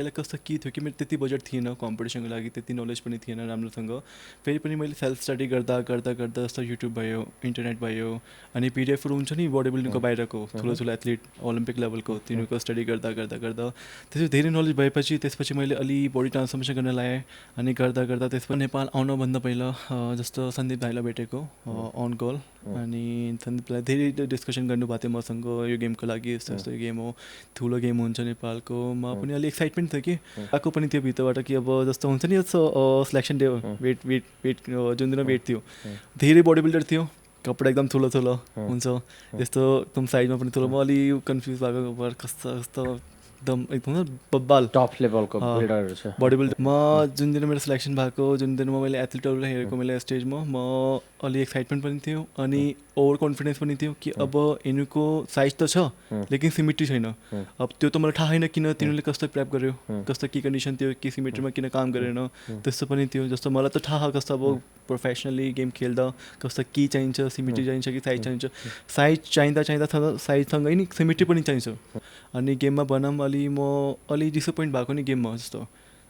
पहिला कस्तो के थियो कि मेरो त्यति बजेट थिएन कम्पिटिसनको लागि, त्यति नलेज पनि थिएन राम्रोसँग। फेरि पनि मैले सेल्फ स्टडी गर्दा गर्दा गर्दा जस्तो युट्युब भयो, इन्टरनेट भयो, अनि पिडिएफहरू हुन्छ नि बडी बिल्डिङको बाहिरको ठुलो ठुलो एथलिट ओलम्पिक लेभलको, तिनीहरूको स्टडी गर्दा गर्दा गर्दा त्यसपछि धेरै नलेज भएपछि त्यसपछि मैले अलि बडी ट्रान्सफर्मेसन गर्न लगाएँ। अनि गर्दा गर्दा त्यसपछि नेपाल आउनभन्दा पहिला जस्तो सन्दीप भाइलाई भेटेको अन कल, अनि सन्दीपलाई धेरै डिस्कसन गर्नुभएको थियो मसँग, यो गेमको लागि यस्तो यस्तो गेम हो, ठुलो गेम हुन्छ नेपालको। म पनि अलिक एक्साइटमेन्ट थियो कि आएको पनि थियो भित्रबाट कि अब जस्तो हुन्छ नि यस्तो selection day wait wait wait जुन दिन वेट थियो, धेरै बडी बिल्डर थियो, कपडा एकदम ठुलो ठुलो हुन्छ, यस्तो एकदम साइजमा पनि ठुलो। म अलि कन्फ्युज भएको कस्तो कस्तो एकदम एकदम बब्बाल टप लेभलको बिल्डरहरू छ बडी बिल्डर। म जुन दिन मेरो सिलेक्सन भएको, जुन दिन मैले एथलिटहरूलाई हेरेको मैले स्टेजमा, म अलि एक्साइटमेन्ट पनि थियो अनि ओभर कन्फिडेन्स पनि थियो कि अब यिनीहरूको साइज त छ लेकिन सिमेट्री छैन। अब त्यो त मलाई थाहा छैन किन तिनीहरूले कस्तो प्रेप गर्यो, कस्तो के कन्डिसन थियो, कि सिमेट्रीमा किन काम गरेन, त्यस्तो पनि थियो। जस्तो मलाई त थाहा कस्तो अब प्रोफेसनली गेम खेल्दा कस्तो के चाहिन्छ, सिमेट्री चाहिन्छ कि साइज चाहिन्छ। साइज चाहिँदा चाहिँदा साइजसँगै नि सिमेट्री पनि चाहिन्छ। अनि गेममा बनाम अलि म अलि डिसपोइन्ट भएको नि गेममा, जस्तो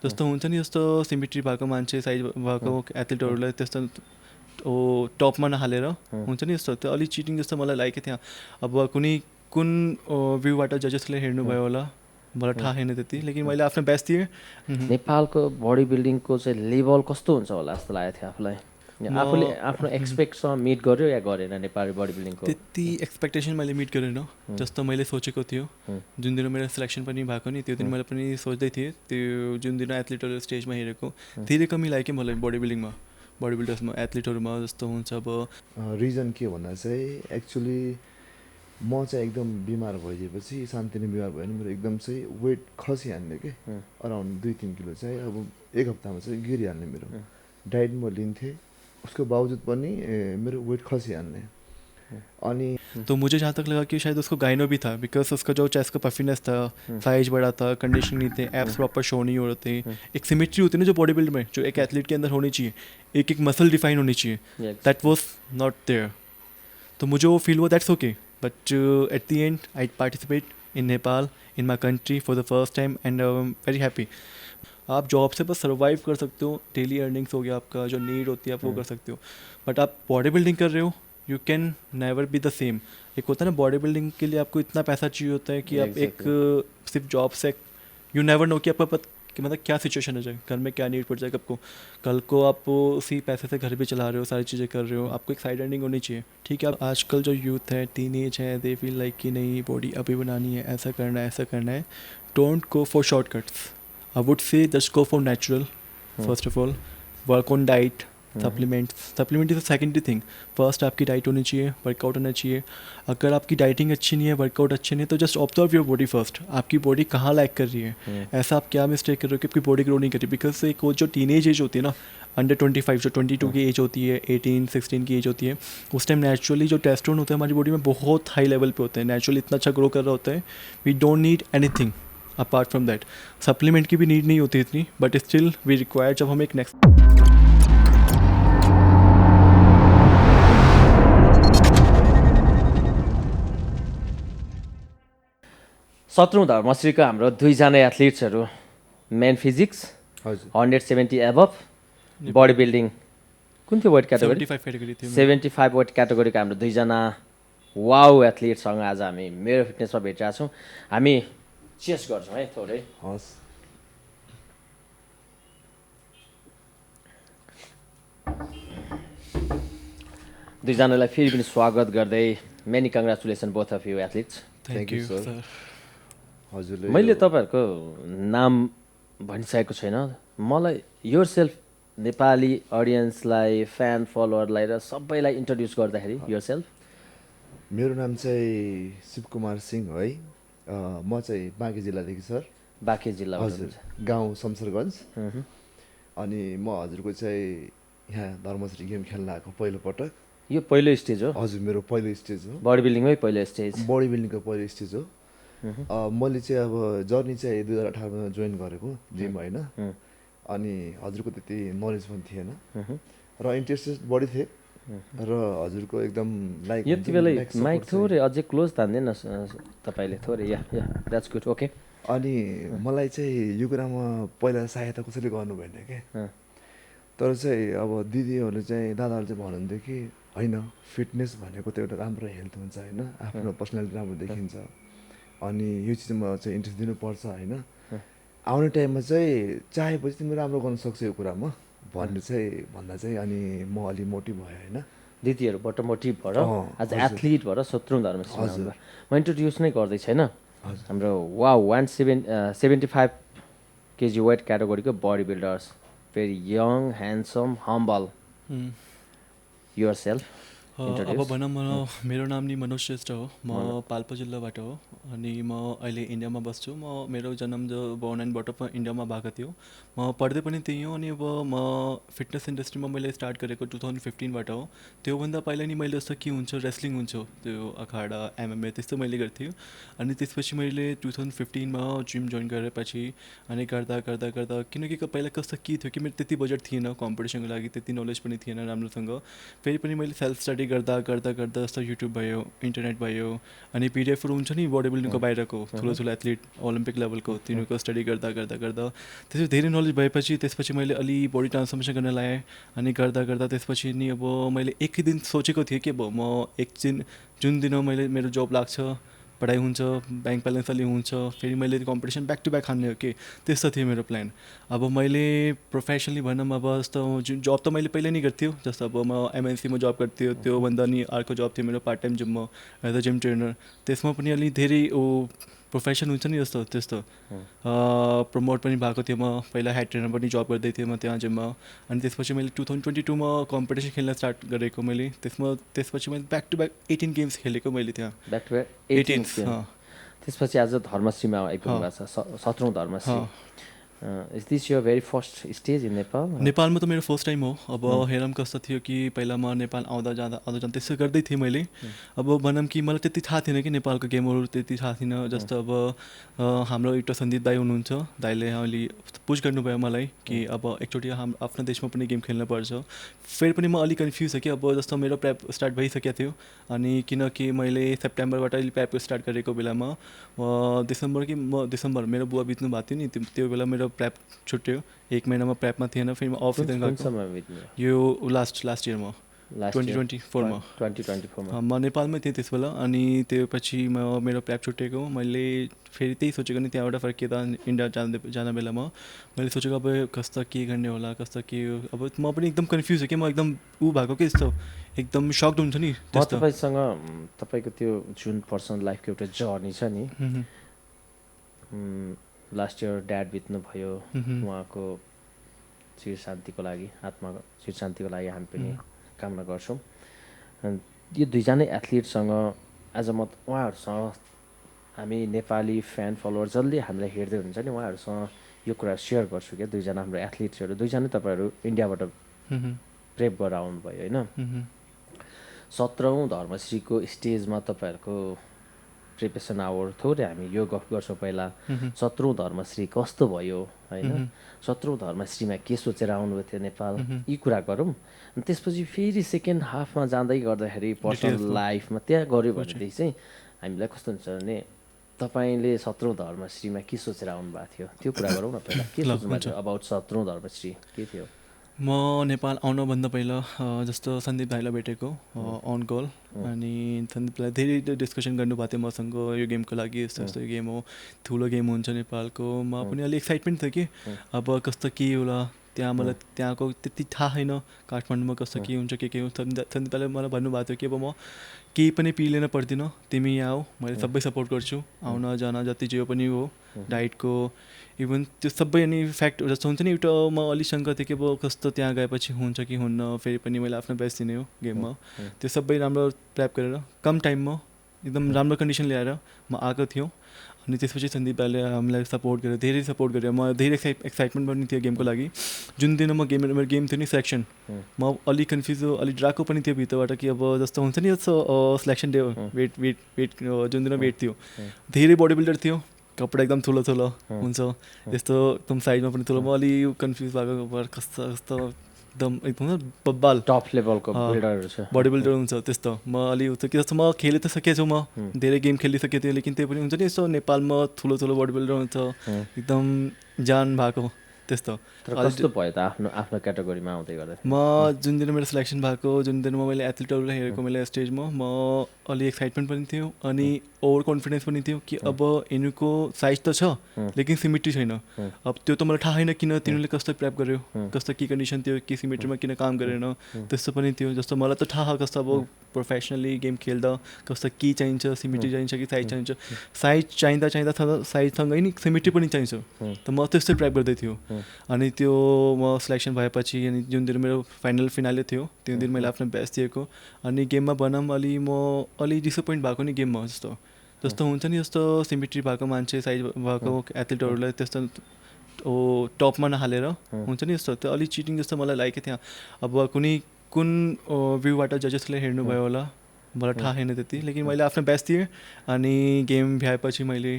जस्तो हुन्छ नि जस्तो सिमेट्री भएको मान्छे साइज भएको एथलिटहरूलाई त्यस्तो टपमा नहालेर हुन्छ नि यस्तो, त्यो अलिक चिटिङ जस्तो मलाई लागेको थियो। अब कुन भ्यूबाट जजेसले हेर्नुभयो होला मलाई थाहा छैन त्यति, लेकिन मैले आफ्नो बेस्ट दिएँ। नेपालको बडी बिल्डिङको चाहिँ लेभल कस्तो हुन्छ होला जस्तो लागेको थियो आफूलाई? आफूले आफ्नो एक्सपेक्टसँग मिट गर्यो या गरेन नेपाली बडी बिल्डिङको? त्यति एक्सपेक्टेसन मैले मिट गरेन जस्तो मैले सोचेको थियो। जुन दिन मेरो सिलेक्सन पनि भएको नि त्यो दिन मैले पनि सोच्दै थिएँ, त्यो जुन दिन एथलिटहरू स्टेजमा हेरेको धेरै कमी लाग्यो कि मलाई बडी बिल्डिङमा, बडी बिल्डर्समा, एथलिटहरूमा जस्तो हुन्छ। अब रिजन के भन्दा चाहिँ एक्चुली म चाहिँ एकदम बिमार भइदिएपछि, शान्ति नै बिमार भयो भने मेरो एकदम चाहिँ वेट खसिहाल्ने कि अराउन्ड 2-3 किलो चाहिँ अब एक हप्तामा चाहिँ गिरिहाल्ने। मेरो डाइट म लिन्थेँ, उसको बावजुद पनि मेरो वेट खसिहाल्ने। अनि तो मुझे जहाँ तक लगा कि शायद उसको गाइनो भी था, बिकॉज उसका जो चेस्ट का पफिनेस था, साइज बड़ा था, कंडीशन नहीं थे, एप्स प्रॉपर शो नहीं हो रहे थे। एक सिमेट्री होती है ना जो बॉडी बिल्ड में, जो एक एथलीट के अंदर होनी चाहिए, एक एक मसल डिफाइन होनी चाहिए, दैट वाज नॉट देयर। तो मुझे वो फील हुआ that's okay, but at the end I participate in Nepal, in my country for the first time, and very happy. आप जॉब से बस सर्वाइव कर सकते हो, डेली अर्निंग्स हो गया आपका, जो नीड होती है आप वो कर सकते हो, बट आप बॉडी बिल्डिंग कर रहे हो, you can never be the same. एक होता है ना बॉडी बिल्डिंग के लिए आपको इतना पैसा चाहिए होता है कि आप एक सिर्फ job say you never know कि आपका कि मतलब क्या सिचुएशन हो जाए, घर में क्या नीड पड़ जाएगा आपको, कल को आप उसी पैसे से घर भी चला रहे हो, सारी चीज़ें कर रहे हो, आपको एक साइड अर्निंग होनी चाहिए। ठीक है, अब आजकल जो यूथ है, टीनेज है, दे फील लाइक कि नहीं बॉडी अभी बनानी है, ऐसा करना है, ऐसा करना है। Don't go for shortcuts, I would say just go for natural first of all, work on diet, supplement is a secondary thing. First आपकी डाइट होनी चाहिए, वर्कआउट होना चाहिए। अगर आपकी डाइटिंग अच्छी नहीं है, वर्कआउट अच्छे नहीं है, तो just observe your body first, आपकी बॉडी कहाँ लैक कर रही है, ऐसा आप क्या मिस्टेक कर रहे हो कि आपकी बॉडी ग्रो नहीं कर रही। बिकॉज एक वो जो टीनेज एज होती है ना, अंडर 25 जो 22 की एज होती है, 18-16 की एज होती है, उस टाइम नेचुरली जो टेस्टोन होता है हमारी बॉडी में बहुत हाई लेवल पे होता है, नेचुरली इतना अच्छा ग्रो कर रहा होता है, we don't need anything apart from that. Supplement की भी नीड नहीं होती इतनी, बट स्टिल वी रिक्वायर जब हम एक नेक्स्ट 17औं धर्मश्रीको हाम्रो दुईजना एथलिट्सहरू, men physique 170 above, body building कुन थियो वेट क्याटेगोरी? 75 वेट क्याटेगोरीको हाम्रो दुईजना वाउ एथलिटसँग आज हामी मेरो फिटनेसमा भेटिरहेको छौँ। हामी चेस गर्छौँ है थोरै। हस्, दुईजनालाई फेरि पनि स्वागत गर्दै many congratulation both of you athletes. Thank you sir. हजुरले मैले तपाईँहरूको नाम भनिसकेको छैन, मलाई योर सेल्फ नेपाली अडियन्सलाई, फ्यान फलोअरलाई र सबैलाई इन्ट्रोड्युस गर्दाखेरि योर सेल्फ। मेरो नाम चाहिँ शिवकुमार सिंह है, म चाहिँ बाँकी जिल्लादेखि सर। बाँकी जिल्ला? हजुर, गाउँ शमशेरगञ्ज। अनि म हजुरको चाहिँ यहाँ धर्मश्री गेम खेल्न आएको पहिलोपटक। यो पहिलो स्टेज हो? हजुर, मेरो पहिलो स्टेज हो, बडी बिल्डिङमै पहिलो स्टेज। बडी बिल्डिङको पहिलो स्टेज हो। मैले चाहिँ अब जर्नी चाहिँ 2018मा जोइन गरेको जिम होइन, अनि हजुरको त्यति नलेज पनि थिएन र इन्ट्रेस्टेड बढी थिएँ र हजुरको एकदम लाइक यति बेला माइक थोरै अझै क्लोज तान्दैन तपाईँले थोरै? या द्याट्स गुड, ओके। अनि मलाई चाहिँ यो कुरामा पहिला सहायता कसैले गर्नु भएन क्या तर चाहिँ अब दिदीहरूले चाहिँ दादाहरूले चाहिँ भन्नुहुन्थ्यो कि होइन फिटनेस भनेको त एउटा राम्रो हेल्थ हुन्छ होइन आफ्नो पर्सनालिटी राम्रो देखिन्छ अनि यो चिजमा चाहिँ इन्ट्रेस्ट दिनुपर्छ होइन आउने टाइममा चाहिँ चाहेपछि तिमीले राम्रो गर्न सक्छौ यो कुरामा भन्ने चाहिँ भन्दा चाहिँ अनि म अलि मोटिभ भयो होइन दिदीहरूबाट मोटिभ भएर आज एथलिट भएर 17औं धर्मश्रीमा म इन्ट्रोड्युस नै गर्दै छैन हाम्रो 175 केजी वेट क्याटेगोरीको body builders very young handsome humble yourself अब भनौँ मेरो नाम नि मनोज श्रेष्ठ हो म पाल्पा जिल्लाबाट हो अनि म अहिले इन्डियामा बस्छु म मेरो जन्म जो बोर्न एन्ड बटअप इन्डियामा भएको थियो म पढ्दै पनि त्यही हो अनि अब म फिटनेस इन्डस्ट्रीमा मैले स्टार्ट गरेको 2015बाट हो त्योभन्दा पहिला नि मैले जस्तो के हुन्छ रेस्लिङ हुन्छ त्यो अखाडा एमएमए त्यस्तो मैले गर्थेँ अनि त्यसपछि मैले 2015मा जिम जोइन गरेपछि अनि गर्दा गर्दा गर्दा किनकि पहिला कस्तो के थियो कि मेरो त्यति बजेट थिएन कम्पिटिसनको लागि त्यति नलेज पनि थिएन राम्रोसँग फेरि पनि मैले सेल्फ स्टडी गर्दा गर्दा गर्दा जस्तो युट्युब भयो इन्टरनेट भयो अनि पिडिएफहरू हुन्छ नि बडी बिल्डिङको बाहिरको ठुलो ठुलो एथलिट ओलम्पिक लेभलको तिनीहरूको स्टडी गर्दा गर्दा गर्दा त्यसपछि धेरै नलेज भएपछि त्यसपछि मैले अलि बडी ट्रान्सफर्मेसन गर्न लगाएँ अनि गर्दा गर्दा त्यसपछि नि अब मैले एक दिन सोचेको थिएँ कि अब म एक दिन जुन दिन मैले मेरो जब लाग्छ पढाइ हुन्छ ब्याङ्क ब्यालेन्स अलि हुन्छ फेरि मैले कम्पिटिसन ब्याक टु ब्याक हान्ने हो कि त्यस्तो थियो मेरो प्लान अब मैले प्रोफेसनली भनौँ अब जस्तो जुन जब त मैले पहिल्यै नै गर्थ्यो जस्तो अब म एमएनसीमा जब गर्थ्यो त्योभन्दा नि अर्को जब थियो मेरो पार्ट टाइम जिममा एज अ जिम ट्रेनर त्यसमा पनि अलि धेरै प्रोफेसन हुन्छ नि जस्तो त्यस्तो प्रमोट पनि भएको थियो म पहिला हेड ट्रेनर पनि जब गर्दै थिएँ म त्यहाँ जिममा अनि त्यसपछि मैले 2022मा कम्पिटिसन खेल्न स्टार्ट गरेको मैले त्यसपछि मैले ब्याक टु ब्याक 18 गेम्स खेलेको मैले त्यहाँ ब्याक टु ब्याक 18 त्यसपछि आज धर्मश्रीमा आइपुग्नु भएको छ 17औं Dharmashree is this your very first stage in Nepal नेपालमा त मेरो फर्स्ट टाइम हो अब हेरौँ कस्तो थियो कि पहिला म नेपाल आउँदा जाँदा त्यस्तो गर्दै थिएँ मैले अब भनौँ कि मलाई त्यति थाहा थिएन कि नेपालको गेमहरू त्यति थाहा थिएन जस्तो अब हाम्रो एउटा सन्दीप दाई हुनुहुन्छ दाइले अलि पुस गर्नुभयो मलाई कि अब एकचोटि आफ्नो देशमा पनि गेम खेल्नुपर्छ फेरि पनि म अलिक कन्फ्युज छ कि अब जस्तो मेरो प्रेप स्टार्ट भइसकेको थियो अनि किनकि मैले सेप्टेम्बरबाट अहिले प्रेप स्टार्ट गरेको बेलामा दिसम्बर मेरो बुवा बित्नु भएको थियो नि त्यो बेला मेरो प्रेप छुट्यो एक महिनामा प्रेपमा थिएन फेरि म अफ सिजन गएको यो लास्ट इयरमा 2024मा म नेपालमै थिएँ त्यस बेला अनि त्यो पछि मेरो प्रेप छुटेको मैले फेरि त्यही सोचेको नि त्यहाँबाट फर्किँदा इन्डिया जाने बेलामा मैले सोचेको अब कस्तो के गर्ने होला कस्तो के अब म पनि एकदम कन्फ्युज हो कि म एकदम भएको के यस्तो एकदम सक्ड हुन्छ नि तपाईँसँग तपाईँको त्यो जुन पर्सनल लाइफको एउटा जर्नी छ नि लास्ट इयर ड्याड बित्नुभयो उहाँको चिर शान्तिको लागि आत्माको चिर शान्तिको लागि हामी पनि कामना गर्छौँ यो दुईजना एथलिटसँग आज म उहाँहरूसँग हामी नेपाली फ्यान फलोवर जसले हामीलाई हेर्दै हुन्छ नि उहाँहरूसँग यो कुरा सेयर गर्छु क्या दुईजना हाम्रो एथलिट्सहरू दुईजना तपाईँहरू इन्डियाबाट प्रेप गरेर आउनुभयो होइन 17औं धर्मश्रीको स्टेजमा तपाईँहरूको प्रिपेरेसन आवर थोरै हामी यो गफ गर्छौँ पहिला 17औं धर्मश्री कस्तो भयो होइन 17औं धर्मश्रीमा के सोचेर आउनुभएको थियो नेपाल यी कुरा गरौँ अनि त्यसपछि फेरि सेकेन्ड हाफमा जाँदै गर्दाखेरि पर्सनल लाइफमा त्यहाँ गऱ्यो भनेदेखि चाहिँ हामीलाई कस्तो हुन्छ भने तपाईँले 17औं धर्मश्रीमा के सोचेर आउनुभएको थियो त्यो कुरा गरौँ न पहिला के सोच्नुभएको थियो अबाउट 17औं धर्मश्री के थियो म नेपाल आउनुभन्दा पहिला जस्तो सन्दीप भाइलाई भेटेको अन कल अनि सन्दीप भाइले धेरै डिस्कसन गर्नुभएको थियो मसँग यो गेमको लागि यस्तो यस्तो गेम हो ठुलो गेम हुन्छ नेपालको म पनि अलिक एक्साइटमेन्ट थियो कि अब कस्तो के होला त्यहाँ मलाई त्यहाँको त्यति थाहा छैन काठमाडौँमा कस्तो के हुन्छ के हुन्छ सन्दीप भाइले मलाई भन्नुभएको थियो कि अब म केही पनि पिलिन पर्दिनँ तिमी यहाँ आऊ मैले सबै सपोर्ट गर्छु आउन जान जति जे पनि हो डाइटको इभन त्यो सबै अनि फ्याक्ट जस्तो हुन्छ नि एउटा म अलिक शङ्का थिएँ कि अब कस्तो त्यहाँ गएपछि हुन्छ कि हुन्न फेरि पनि मैले आफ्नो बेस्ट दिने हो गेममा त्यो सबै राम्रो प्रेप गरेर कम टाइममा एकदम राम्रो कन्डिसन ल्याएर म आएको थियो अनि त्यसपछि सन्दीप भाइले हामीलाई सपोर्ट गर्यो धेरै सपोर्ट गर्यो म धेरै एक्साइटमेन्ट पनि थियो गेमको लागि जुन दिन म मेरो गेम थियो नि सिलेक्सन म अलिक कन्फ्युज अलिक ड्राको पनि थियो भित्रबाट कि अब जस्तो हुन्छ नि जस्तो सिलेक्सन डे वेट जुन दिन वेट थियो धेरै बडी बिल्डर थियो कपडा एकदम ठुलो हुन्छ यस्तो एकदम साइडमा पनि ठुलो म अलि कन्फ्युज भएको कस्तो कस्तो एकदम बब्बाल टप लेभलको बिल्डरहरू छ बडी बिल्डर हुन्छ त्यस्तो म अलि हुन्छ कि जस्तो म खेलि त सकेको छु म धेरै गेम खेलिसकेको थिएँ लेकिन त्यही पनि हुन्छ नि यसो नेपालमा ठुलो ठुलो बडी बिल्डर हुन्छ एकदम जान भएको त्यस्तो तर कस्तो भयो त आफ्नो क्याटेगोरीमा आउँदै गर्दा म जुन दिन मेरो सिलेक्सन भएको जुन दिन मैले एथलिटहरूलाई हेरेको मैले स्टेजमा म अलि एक्साइटमेन्ट पनि थियो अनि ओभर कन्फिडेन्स पनि थियो कि अब यिनीहरूको साइज त छ लेकिन सिमेट्री छैन अब त्यो त मलाई थाहा छैन किन तिनीहरूले कस्तो प्रेप गर्यो कस्तो के कन्डिसन थियो कि सिमेट्रीमा किन काम गरेन त्यस्तो पनि थियो जस्तो मलाई त थाहा कस्तो अब प्रोफेसनली गेम खेल्दा कस्तो के चाहिन्छ सिमेट्री चाहिन्छ कि साइज चाहिन्छ साइज चाहिँदा साइजसँगै नि सिमेट्री पनि चाहिन्छ त म त्यस्तै प्रेप गर्दै थियो अनि त्यो म सिलेक्सन भएपछि अनि जुन दिन मेरो फाइनल फिनाले थियो त्यो दिन मैले आफ्नो बेस्ट दिएको अनि गेममा बनाम अलि डिसपोइन्ट भएको नि गेममा जस्तो हुन्छ नि जस्तो सिमेट्री भएको मान्छे साइज भएको एथलिटहरूलाई त्यस्तो टपमा नहालेर हुन्छ नि जस्तो त्यो अलिक चिटिङ जस्तो मलाई लागेको थियो अब कुन भ्यूबाट जजेसले हेर्नुभयो होला मलाई थाहा छैन त्यति लेकिन मैले आफ्नो बेस्ट दिएँ अनि गेम भ्याएपछि मैले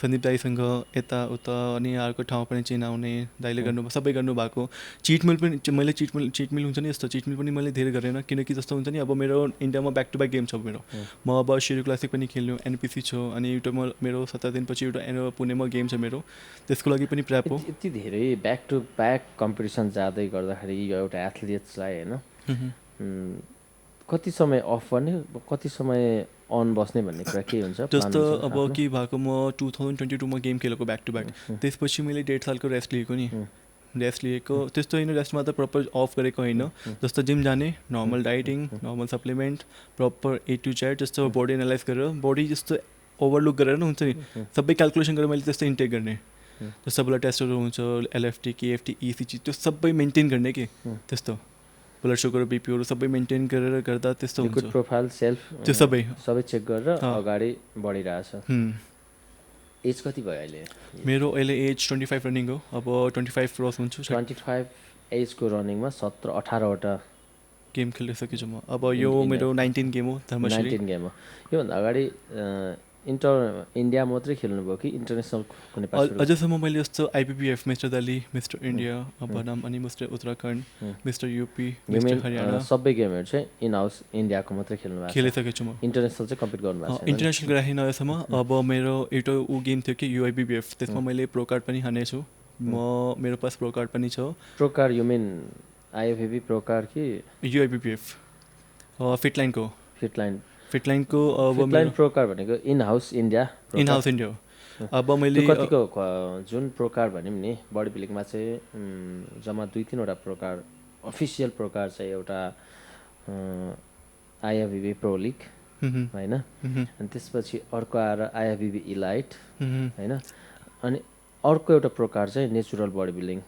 सन्दीप दाईसँग यताउता अनि अर्को ठाउँ पनि चिनाउने दाइले सबै गर्नुभएको चिटमिल पनि मैले चिटमिल हुन्छ नि यस्तो चिटमिल पनि मैले धेरै गरेन किनकि जस्तो हुन्छ नि अब मेरो इन्डियामा ब्याक टु ब्याक गेम छ मेरो म अब सेरी क्लासिक पनि खेल्नु एनपिसी छु अनि युट्युबमा मेरो 17 दिनपछि एउटा पुणेमा गेम छ मेरो त्यसको लागि पनि प्र्याप हो यति धेरै ब्याक टु ब्याक कम्पिटिसन जाँदै गर्दाखेरि यो एउटा एथलिट्सलाई होइन कति समय अफ गर्ने कति समय अन बस्ने भन्ने कुरा के हुन्छ जस्तो अब के भएको म 2022मा गेम खेलेको ब्याक टु ब्याक त्यसपछि मैले 1.5 सालको रेस्ट लिएको नि रेस्ट लिएको त्यस्तो होइन रेस्टमा त प्रपर अफ गरेको होइन जस्तो जिम जाने normal dieting normal supplement proper A to Z जस्तो बडी एनालाइज गरेर बडी जस्तो ओभरलुक गरेर हुन्छ नि सबै क्यालकुलेसन गरेर मैले त्यस्तो इन्टेक गर्ने जस्तो ब्लड टेस्टहरू हुन्छ LFT KFT ECG त्यो सबै मेन्टेन गर्ने के त्यस्तो ब्लड सुगर बिपीहरू सबै मेन्टेन गरेर गर्दा त्यस्तो हुन्छ लिपिड प्रोफाइल सेल्फ त्यो सबै चेक गरेर अगाडि बढिरहेछ एज कति भयो अहिले मेरो अहिले एज 25 रनिङ हो अब 25 क्रस हुन्छु 25 एजको रनिङमा 17-18वटा गेम खेलिसकेछु म अब यो मेरो 19 गेम हो 19 गेम हो योभन्दा अगाडि इन्डिया मात्रै खेल्नुभयो कि इन्टरनेसनल कुनै अझसम्म मैले जस्तो IPPF mister Delhi mister India बनाम अनि mister Uttarakhand mister UP mister Haryana सबै गेमहरू चाहिँ इन हाउस इन्डियाको मात्रै खेल्नु भएको खेलिसकेछु म इन्टरनेसनल चाहिँ कम्पिट गर्नु भएको छ इन्टरनेसनल राखेन अहिलेसम्म अब मेरो एउटा गेम थियो कि UIPBF त्यसमा मैले प्रो कार्ड पनि हानेछु मेरो पास प्रो कार्ड पनि छ pro card you mean IFBB pro card कि UIPBF फिटलाइनको फिटलाइनको फिटलाइन प्रो कार्ड भनेको इन हाउस इन्डिया हो अब मैले कतिको जुन प्रो कार्ड भन्यौँ नि बडी बिल्डिङमा चाहिँ जम्मा 2-3वटा pro card official pro card चाहिँ एउटा IFBB प्रो लिग होइन अनि त्यसपछि अर्को आएर IFBB इलाइट होइन अनि अर्को एउटा प्रो कार्ड चाहिँ नेचुरल बडी बिल्डिङ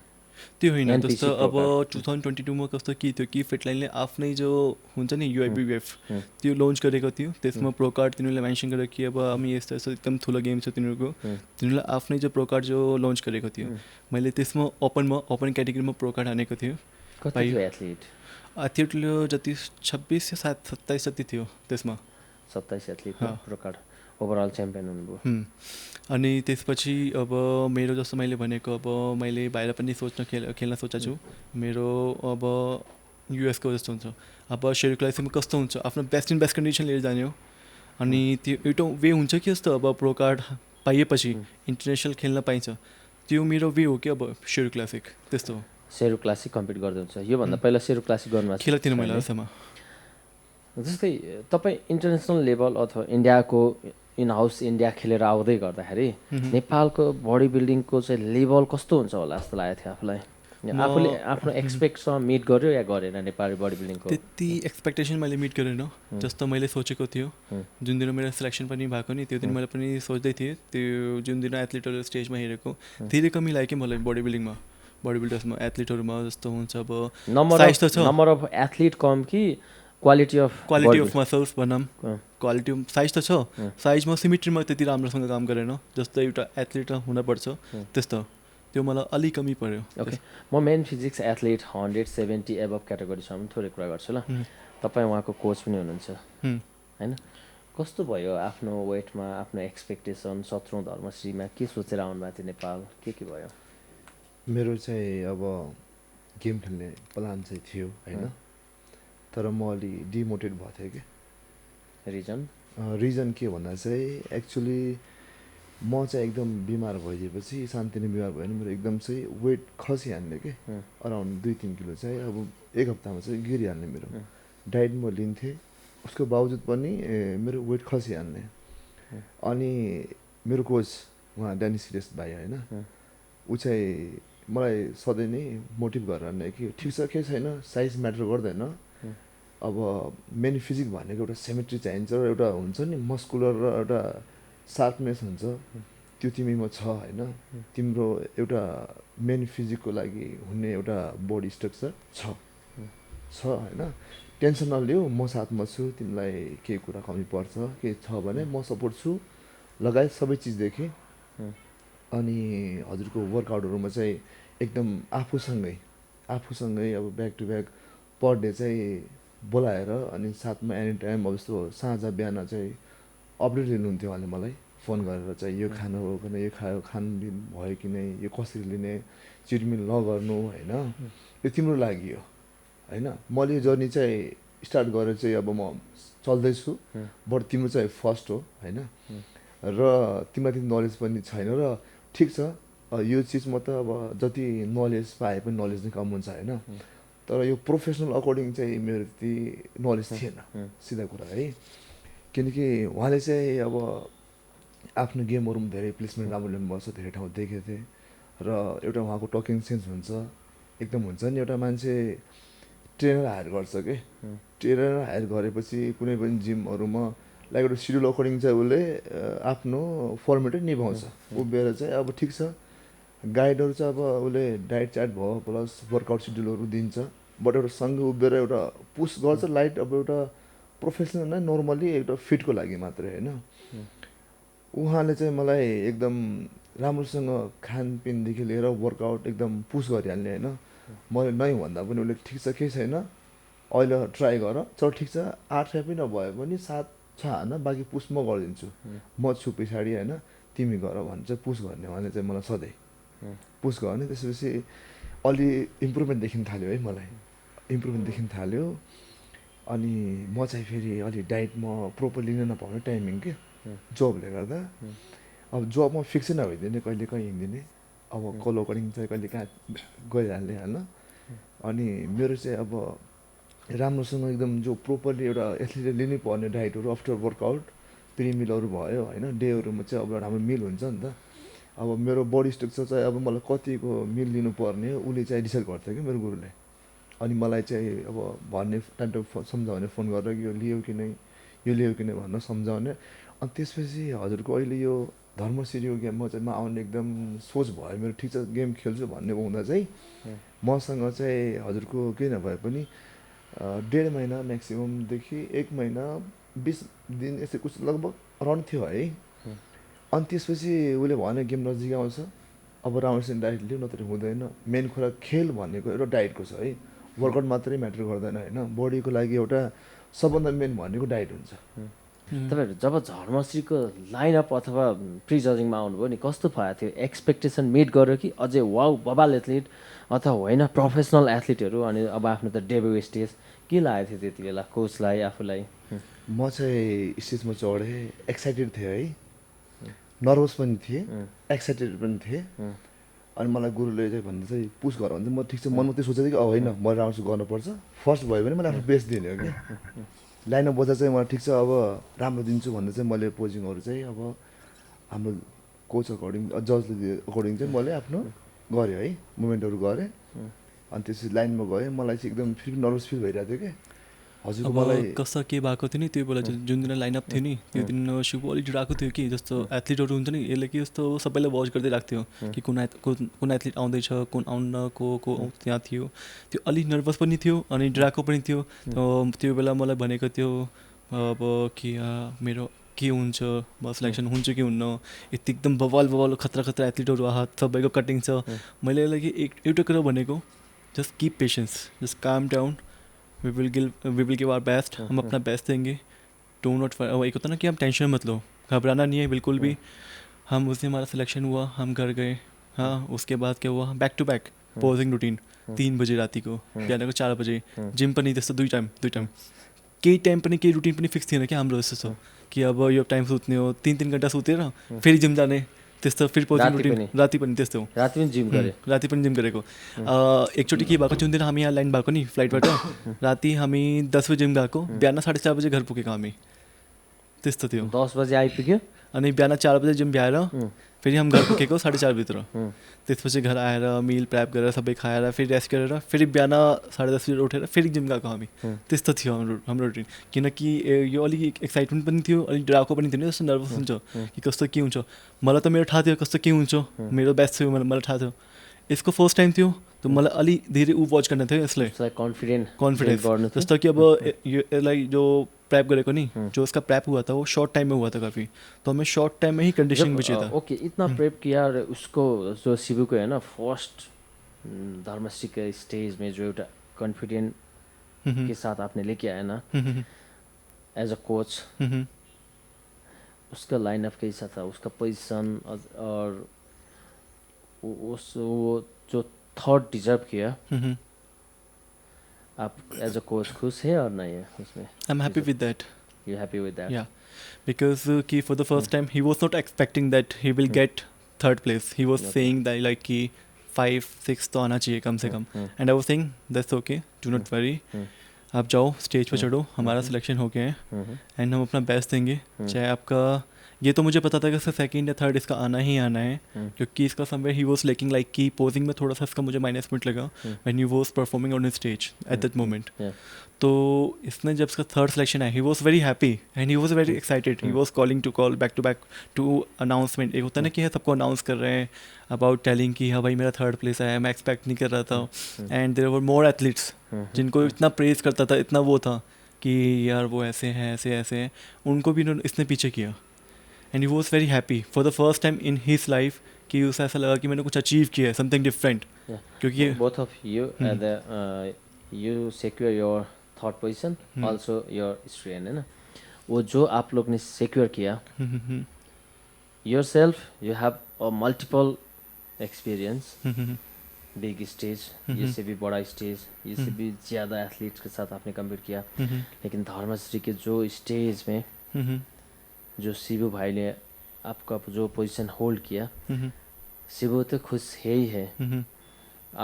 त्यो होइन जस्तो अब 2022मा कस्तो के थियो कि फिटलाइनले आफ्नै जो हुन्छ नि UIPBF त्यो लन्च गरेको थियो त्यसमा प्रो कार्ड तिनीहरूले मेन्सन गरेको कि अब हामी यस्तो यस्तो एकदम ठुलो गेम छ तिनीहरूको तिनीहरूले आफ्नै जो प्रो कार्ड जो लन्च गरेको थियो मैले त्यसमा ओपन क्याटेगोरीमा प्रो कार्ड हानेको थियो एथलिटले जति 26 या 27 जति थियो त्यसमा 27 athlete pro card overall champion हुनुभयो अनि त्यसपछि अब मेरो जस्तो मैले भनेको अब मैले बाहिर पनि खेल्न सोचेको छु मेरो अब US को जस्तो हुन्छ अब सेरी क्लासिकमा कस्तो हुन्छ आफ्नो बेस्ट इन बेस्ट कन्डिसन लिएर जाने हो अनि त्यो एउटा वे हुन्छ कि जस्तो अब प्रो कार्ड पाइएपछि इन्टरनेसनल खेल्न पाइन्छ त्यो मेरो वे हो कि अब सेरी क्लासिक त्यस्तो हो सेरू क्लासिक कम्पिट गर्दै हुन्छ योभन्दा पहिला सेरू क्लासिक गर्नु खेलेको थिएन मैले अहिलेसम्म जस्तै तपाईँ इन्टरनेसनल लेभल अथवा इन्डियाको इन हाउस इन्डिया खेलेर आउँदै गर्दाखेरि नेपालको बडी बिल्डिङको चाहिँ लेभल कस्तो हुन्छ होला जस्तो लागेको थियो आफूलाई आफूले आफ्नो एक्सपेक्टसँग मिट गर्यो या गरेन नेपाली बडी बिल्डिङको त्यति एक्सपेक्टेसन मैले मिट गरेन जस्तो मैले सोचेको थियो जुन दिन मेरो सिलेक्सन पनि भएको नि त्यो दिन मैले पनि सोच्दै थिएँ त्यो जुन दिन एथलिटहरू स्टेजमा हेरेको धेरै कमी लाग्यो कि मलाई बडी बिल्डिङमा बडी बिल्डर्समा एथलिटहरूमा जस्तो हुन्छ अब नम्बर अफ एथलिट कम कि क्वालिटी अफ मसल्स भनौँ क्वालिटी साइज त छ साइजमा सिमेट्रीमा त्यति राम्रोसँग काम गरेन जस्तो एउटा एथलिट हुनपर्छ त्यस्तो त्यो मलाई अलिक कमी पऱ्यो ओके म मेन फिजिक्स एथलिट 170 एबभ क्याटेगोरीसम्म थोरै कुरा गर्छु ल तपाईँ उहाँको कोच पनि हुनुहुन्छ होइन कस्तो भयो आफ्नो वेटमा आफ्नो एक्सपेक्टेसन 17औं धर्मश्रीमा के सोचेर आउनुभएको थियो नेपाल के भयो मेरो चाहिँ अब गेम खेल्ने प्लान चाहिँ थियो होइन, तर म अलि डिमोटिभेट भएको थिएँ कि। रिजन के भन्दा चाहिँ एक्चुली म चाहिँ एकदम बिमार भइदिएपछि, शान्ति नै बिमार भयो भने मेरो एकदम चाहिँ वेट खसिहाल्ने कि, अराउन्ड 2-3 किलो चाहिँ अब एक हप्तामा चाहिँ गिरिहाल्ने। मेरो डाइट म लिन्थेँ, उसको बावजुद पनि मेरो वेट खसिहाल्ने। अनि मेरो कोच उहाँ ड्यानी सिरियस भाइ होइन, ऊ चाहिँ मलाई सधैँ नै मोटिभ गरेर कि ठिक छ केही छैन, साइज म्याटर गर्दैन, अब मेन फिजिक भनेको एउटा सिमेट्री चाहिन्छ र एउटा हुन्छ नि मस्कुलर र एउटा सार्पनेस हुन्छ, त्यो तिमीमा छ होइन, तिम्रो एउटा मेन फिजिकको लागि हुने एउटा बडी स्ट्रक्चर छ होइन, टेन्सन नलिऊ, म साथमा छु, तिमीलाई केही कुरा कमी पर्छ केही छ भने म सपोर्ट छु लगायत सबै चिजदेखि। अनि हजुरको वर्कआउटहरूमा चाहिँ एकदम आफूसँगै अब back to back per day चाहिँ बोलाएर अनि साथमा एनी टाइम अब जस्तो साँझ बिहान चाहिँ अपडेट लिनुहुन्थ्यो उहाँले मलाई फोन गरेर चाहिँ यो खानु हो कि यो खायो, खानपिन भयो कि नै, यो कसरी लिने, चिटमिल नगर्नु होइन, यो तिम्रो लागि हो होइन। मैले यो जर्नी चाहिँ स्टार्ट गरेर चाहिँ अब म चल्दैछु, बट तिम्रो चाहिँ फर्स्ट हो होइन, र तिमीलाई त्यो नलेज पनि छैन र ठिक छ, यो चिजमा त अब जति नलेज पाए पनि नलेज नै कम हुन्छ होइन, तर यो प्रोफेसनल अकर्डिङ चाहिँ मेरो त्यति नलेज थिएन सिधा कुरा है। किनकि उहाँले चाहिँ अब आफ्नो गेमहरू पनि धेरै प्लेसमेन्ट राम्रो ल्याउनुपर्छ, धेरै ठाउँ देखेको थिएँ, र एउटा उहाँको टकिङ सेन्स हुन्छ एकदम, हुन्छ नि एउटा मान्छे ट्रेनर हायर गर्छ कि, ट्रेनर हायर गरेपछि कुनै पनि जिमहरूमा लाइक एउटा सिड्युल अकर्डिङ चाहिँ उसले आफ्नो फर्मेटै निभाउँछ, उभिएर चाहिँ अब ठिक छ गाइडहरू चाहिँ अब उसले डाइट चार्ट भयो प्लस वर्कआउट सिड्युलहरू दिन्छ, बट एउटा सँगै उभिएर एउटा पुस गर्छ लाइट, अब एउटा प्रोफेसनल नै नर्मली एउटा फिटको लागि मात्रै होइन। उहाँले चाहिँ मलाई एकदम राम्रोसँग खानपिनदेखि लिएर वर्कआउट एकदम पुस गरिहाल्ने होइन, मैले नै भन्दा पनि उसले ठिक छ केही छैन अहिले ट्राई गर, चल ठिक छ 8 पनि नभए पनि 7 छ हान, बाँकी पुस म गरिदिन्छु, म छु पछाडि होइन, तिमी गर भन्छ पुस गर्ने। उहाँले चाहिँ मलाई सधैँ पुस गर्ने, त्यसपछि अलि इम्प्रुभमेन्ट देखिन थाल्यो है, मलाई इम्प्रुभमेन्ट देखिन थाल्यो। अनि म चाहिँ फेरि अलि डाइट म प्रोपर लिन नपाउने टाइमिङ के जबले गर्दा, अब जबमा फिक्सै नभइदिने, कहिले कहीँ हिँडिदिने, अब कल अकर्डिङ चाहिँ कहिले कहाँ गइहाल्ने होइन। अनि मेरो चाहिँ अब राम्रोसँग एकदम जो प्रोपरली एउटा एथलिटले लिनै पर्ने डाइटहरू आफ्टर वर्कआउट प्रि मिलहरू भयो होइन, डेहरूमा चाहिँ अब राम्रो मिल हुन्छ नि त। अब मेरो बडी स्ट्रक्चर चाहिँ अब मलाई कतिको मिल लिनुपर्ने उसले चाहिँ डिसाइड गर्थ्यो कि मेरो गुरुले, अनि मलाई चाहिँ अब भन्ने टाइम टाइम सम्झाउने फोन गरेर यो लियो कि नै, यो लियो कि नै भनेर सम्झाउने। अनि त्यसपछि हजुरको अहिले यो धर्मसिरीको गेममा चाहिँ म आउने एकदम सोच भयो मेरो, ठिक छ गेम खेल्छु भन्ने हुँदा चाहिँ मसँग चाहिँ हजुरको केही नभए पनि 1.5 महिना म्याक्सिममदेखि 1 महिना 20 दिन यस्तै कुछ लगभग अराउन्ड थियो है। अनि त्यसपछि उसले भन्यो गेम नजिक आउँछ, अब राम्रोसँग डाइट लियो नत्र हुँदैन, मेन कुरा खेल भनेको एउटा डाइटको छ है, वर्कआउट मात्रै म्याटर गर्दैन होइन, बडीको लागि एउटा सबभन्दा मेन भनेको डाइट हुन्छ। तपाईँहरू जब धर्मश्रीको लाइनअप अथवा प्रि जजिङमा आउनुभयो नि कस्तो भएको थियो, एक्सपेक्टेसन मिट गर्यो कि अझै वाउ बबाल एथलिट अथवा होइन प्रोफेसनल एथलिटहरू, अनि अब आफ्नो त डेब्यु स्टेज के लागेको थियो त्यति बेला कोचलाई आफूलाई? म चाहिँ स्टेजमा चढेँ, एक्साइटेड थिएँ है, नर्भस पनि थिएँ, एक्साइटेड पनि थिएँ। अनि मलाई गुरुले चाहिँ भन्दा चाहिँ पुस गर भने म ठिक छ मनमा त्यो सोचेको थिएँ कि अब होइन म राम्रो गर्नुपर्छ, फर्स्ट भयो भने मैले आफ्नो बेस्ट दिने हो कि, लाइनअप बजार चाहिँ मलाई ठिक छ अब राम्रो दिन्छु भन्दा चाहिँ मैले पोजिङहरू चाहिँ अब हाम्रो कोच अकर्डिङ जजले अकर्डिङ चाहिँ मैले आफ्नो गरेँ है, मुभमेन्टहरू गरेँ। अनि त्यसपछि लाइनमा गएँ, मलाई चाहिँ एकदम फेरि नर्भस फिल भइरहेको थियो कि हजुरको मलाई कस्तो के भएको थियो नि त्यो बेला जुन दिन लाइनअप थियो नि त्यो दिन सुबह अलिक डराएको थियो कि, जस्तो एथलिटहरू हुन्छ नि यसले कि जस्तो सबैलाई वाच गर्दै राख्थ्यो कि कुन एथलिट आउँदैछ कुन आउन्न को त्यहाँ थियो, त्यो अलिक नर्भस पनि थियो अनि डराएको पनि थियो। त्यो बेला मलाई भनेको थियो अब कि मेरो के हुन्छ, म सिलेक्सन हुन्छ कि हुन्न, यति एकदम बवाल खतरा एथलिटहरू सबैको कटिङ छ। मैले यसलाई कि एउटा कुरा भनेको just keep patience, just calm down, we will give our best, हम अपना बेस्ट देंगे, डो नॉट एक होता ना कि हम टेंशन मत लो, घबराना नहीं है बिल्कुल भी। हम उस दिन हमारा सिलेक्शन हुआ, हम घर गए, हाँ उसके बाद क्या हुआ बैक टू बैक पोजिङ रुटिन 3 बजे रातिको बिहानको 4 बजे जिम पनि त्यस्तो दुई टाइम केही टाइम पनि केही रुटिन पनि फिक्स थिएन क्या हाम्रो जस्तो कि अब यो टाइम सुत्ने हो 3 घन्टा सुतेर फेरि जिम जाने त्यस्तो फेरि पोजिङ रुटिन राति पनि त्यस्तो राति पनि जिम गरेको एकचोटि के भएको जुन दिन हामी यहाँ ल्यान्ड भएको नि फ्लाइटबाट राति हामी 10 बजे जिम गएको बिहान 4:30 बजे घर पुगेको हामी त्यस्तो थियो 10 बजे आइपुग्यो अनि बिहान 4 बजे जिम भ्याएर फेरि हामी घर पुगेको 4:30 भित्र त्यसपछि घर आएर मिल प्र्याप गरेर सबै खाएर फेरि रेस्ट गरेर फेरि बिहान 10:30 बजे उठेर फेरि जिम गएको हामी त्यस्तो थियो हाम्रो रुटिन किनकि यो अलिक एक्साइटमेन्ट पनि थियो अलिक डराएको पनि थियो नि जस्तो नर्भस हुन्छ कि कस्तो के हुन्छ मलाई त मेरो थाहा थियो कस्तो के हुन्छ मेरो बेस्ट थियो मलाई थाहा थियो यसको फर्स्ट टाइम थियो तो मलाई अलि धेरै वच गर्न थियो यसलाई कॉन्फिडेंस जस्तो कि अब यसलाई जो प्रैप गरेको नि जो उसका प्रैप हुआ था वो शॉर्ट टाइम में हुआ था काफ़ी तो हमें शॉर्ट टाइम में ही कंडीशनिंग भी चाहिए था ओके इतना प्रेप किया और उसको जो शिवु को है ना फर्स्ट धर्मश्री के स्टेज में जो एउटा कॉन्फिडेंट के साथ आपने लेके आया ना एज अ कोच उसका लाइनअप कैसा था उसका पोजीशन और वो जो थर्ड डिजर्व किया आप एज अ कोच खुश है और नहीं है उसमें I am happy with that you happy with that या बिकॉज कि for the first time he was not expecting that he will get third place he was saying that like कि 5-6 तो आना चाहिए कम से कम and I was saying that's okay do not worry आप जाओ स्टेज पे चढ़ो हमारा सिलेक्शन हो गया है एंड हम अपना बेस्ट देंगे चाहे आपका ये तो मुझे पता था कि इसका सेकंड या थर्ड इसका आना ही आना है क्योंकि इसका somewhere he was lacking like की पोजिंग में थोड़ा सा इसका मुझे माइनस पॉइंट लगा when he was performing on stage at that moment तो इसने जब इसका थर्ड सिलेक्शन आया he was very happy and he was very excited he was calling to call back to announcement एक होता है ना कि सबको अनाउंस कर रहे हैं अबाउट टेलिंग कि हाँ भाई मेरा थर्ड प्लेस आया मैं एक्सपेक्ट नहीं कर रहा था and there were more athletes जिनको इतना प्रेज करता था इतना वो था कि यार वो ऐसे हैं उनको भी इसने पीछे किया and he was very happy for the first time in his life कि उसे ऐसा लगा कि मैंने कुछ अचीव किया है समथिंग डिफरेंट क्योंकि both of you you secure your third position also your strain है ना वो जो आप लोग ने सिक्योर किया yourself you have a multiple experience big stage ये से भी बड़ा स्टेज ये से भी ज़्यादा एथलीट्स के साथ आपने कम्पीट किया लेकिन धर्मश्री के जो स्टेज में जो शिवु भाई ने आपका जो पोजीशन होल्ड किया शिवु तो खुश है ही है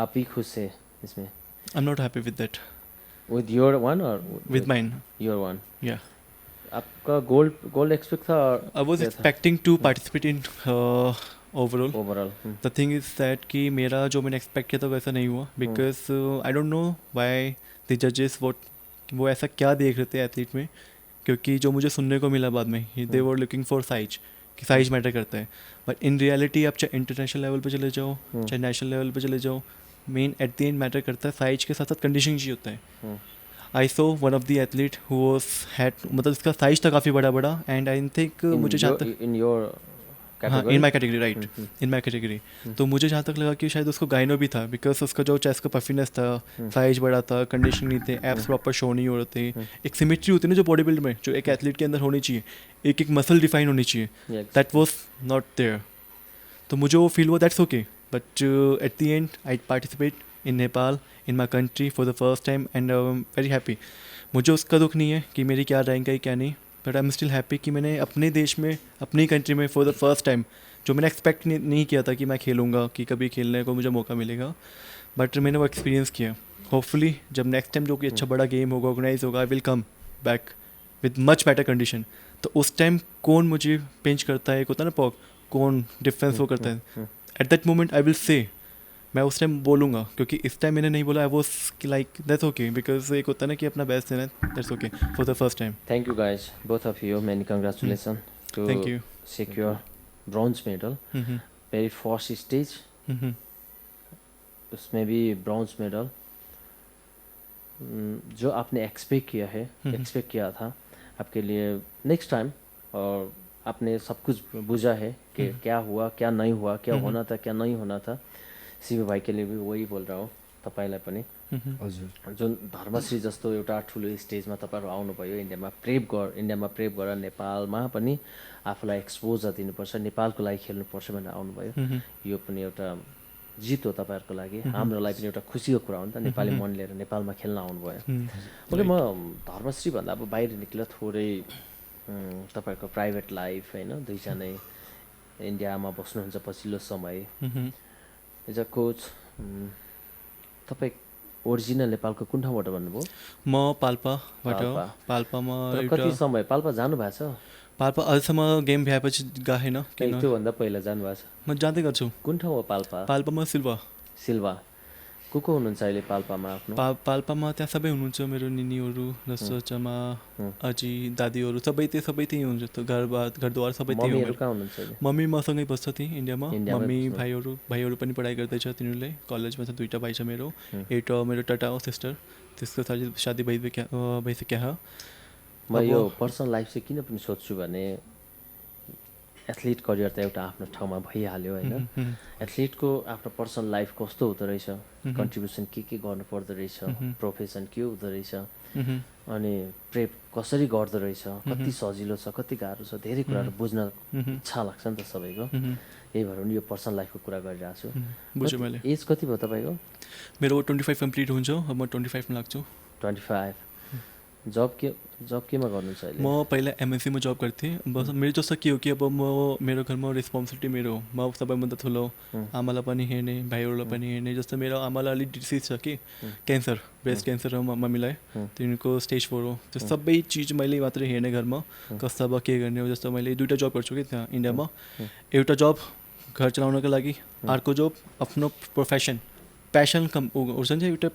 आप ही खुश है इसमें I am not happy with that with your one और विद माइन योर वन या आपका गोल्ड एक्सपेक्ट था I was expecting to participate in overall the thing is that कि मेरा जो मैंने एक्सपेक्ट किया था वैसा नहीं हुआ because I don't know why the जजेस वो ऐसा क्या देख रहे थे एथलीट में क्योंकि जो मुझे सुनने को मिला बाद में they were looking for size कि साइज मैटर करता है बट इन रियलिटी आप चाहे इंटरनेशनल लेवल पे चले जाओ चाहे नेशनल लेवल पे चले जाओ main at the end matter करता है साइज के साथ साथ कंडीशनिंग चाहिए होता है I so one of the athlete who was had मतलब इसका साइज था काफ़ी बड़ा एंड आई थिंक मुझे जहाँ तक इन योर हाँ in my category right in my category तो मुझे जहाँ तक लगा कि शायद उसको गाइनो भी था बिकॉज उसका जो चेस्ट का पफिनेस था साइज बड़ा था कंडीशनिंग नहीं थे एप्स प्रॉपर शो नहीं हो रहे थे एक सिमेट्री होती है ना जो बॉडी बिल्ड में जो एक एथलीट के अंदर होनी चाहिए एक मसल डिफाइन होनी चाहिए दैट वॉज नॉट देयर तो मुझे वो फील हुआ that's okay but at the end I participate in Nepal in my country for the first time and I am very happy मुझे उसका दुख नहीं है कि मेरी क्या रैंक है क्या नहीं but I am still happy कि मैंने अपने देश में अपनी कंट्री में फॉर द फर्स्ट टाइम जो मैंने एक्सपेक्ट नहीं किया था कि मैं खेलूँगा कि कभी खेलने को मुझे मौका मिलेगा बट मैंने वो एक्सपीरियंस किया होपफुली जब नेक्स्ट टाइम जो कि अच्छा बड़ा गेम होगा ऑर्गेनाइज होगा I will come back with much better condition तो उस टाइम कौन मुझे पिंच करता है एक होता है ना पॉक कौन डिफरेंस वो करता है at that moment I will say मैं उस टाइम बोलूँगा क्योंकि इस टाइम मैंने नहीं बोला I was like that's okay because एक होता है ना कि अपना बेस्ट देना that's okay for the first time thank you guys both of you many congratulation too thank you secure bronze medal very first stage उसमें भी ब्रॉन्ज मेडल जो आपने एक्सपेक्ट किया था आपके लिए नेक्स्ट टाइम और आपने सब कुछ बुझा है कि क्या हुआ क्या नहीं हुआ क्या होना था क्या नहीं होना था शिवु भाइ के लिए भी वही बोल रहा हो तपाईँलाई पनि हजुर जुन धर्मश्री जस्तो एउटा ठुलो स्टेजमा तपाईँहरू आउनुभयो इन्डियामा प्रेप गरेर नेपालमा पनि आफूलाई एक्सपोजर दिनुपर्छ नेपालको लागि खेल्नुपर्छ भनेर आउनुभयो यो पनि एउटा जित हो तपाईँहरूको लागि, हाम्रो लागि पनि एउटा खुसीको कुरा हो नि त, नेपाली मन लिएर नेपालमा खेल्न आउनुभयो। ओके, म धर्मश्रीभन्दा अब बाहिर निक्लेर थोरै तपाईँहरूको प्राइभेट लाइफ होइन, दुईजनै इन्डियामा बस्नुहुन्छ पछिल्लो समय, एज अ कोच तपाईँ ओरिजिनल नेपालको कुन ठाउँबाट भन्नुभयो? म पाल्पाबाट। पाल्पामा कति समय पाल्पा जानु भएको छ? पाल्पा अहिलेसम्म गेम भ्याएपछि गएन, किन त्योभन्दा पहिला जानुभएको छ? म जाँदै गर्छु। कुन ठाउँ हो पाल्पा? पाल्पामा सिल्वा। को हुनुहुन्छ अहिले पाल्पामा आफ्नो? पाल्पामा त्यहाँ सबै हुनुहुन्छ, मेरो निनीहरू, जस्तो चमा, अजी, दादीहरू सबै त्यही हुन्छ। त घरद्वार सबै त्यही हो। कहाँ हुनुहुन्छ? मम्मी मसँगै बस्छ त्यही इन्डियामा। मम्मी भाइहरू पनि पढाइ गर्दैछ, तिनीहरूले कलेजमा छ, 2टा भाइ छ मेरो। एउटा मेरो टटा हो सिस्टर, त्यसको शादी भइसक्यो हो। म यो पर्सनल लाइफ चाहिँ किन पनि सोध्छु भने एथलिट करियर त एउटा आफ्नो ठाउँमा भइहाल्यो होइन, एथलिटको आफ्नो पर्सनल लाइफ कस्तो हुँदो रहेछ, कन्ट्रिब्युसन के गर्नु पर्दो रहेछ, प्रोफेसन के हुँदो रहेछ, अनि प्रेप कसरी गर्दो रहेछ, कति सजिलो छ, कति गाह्रो छ, धेरै कुराहरू बुझ्न इच्छा लाग्छ नि त सबैको। यही भएर पनि यो पर्सनल लाइफको कुरा गरिरहेको छु। बुझेँ मैले। एज कति भयो तपाईँको? मेरो 25 कम्प्लिट हुन्छ, अब म 25 मा लाग्छु। 25। जब केमा गर्नुहुन्छ अहिले? म पहिला MNC में जॉब गर्थेँ। बस मेरो जस्तो के हो कि अब मेरो घरमा रिस्पोन्सिबिलिटी मेरो हो, म सबैभन्दा ठुलो, आमालाई पनि हेर्ने, भाइहरूलाई पनि हेर्ने। जस्तो मेरो आमालाई अलिक डिसिज छ कि क्यान्सर, ब्रेस्ट क्यान्सर हो मम्मीलाई, तिनीहरूको स्टेज 4 हो। त्यो सबै चिज मैले मात्रै हेर्ने घरमा, कस्तो अब के गर्ने हो। जस्तो मैले 2टा जब गर्छु कि त्यहाँ इन्डियामा, एउटा जब घर चलाउनको लागि, अर्को जब आफ्नो प्रोफेसन पैशन हुन्छ नि, एउटा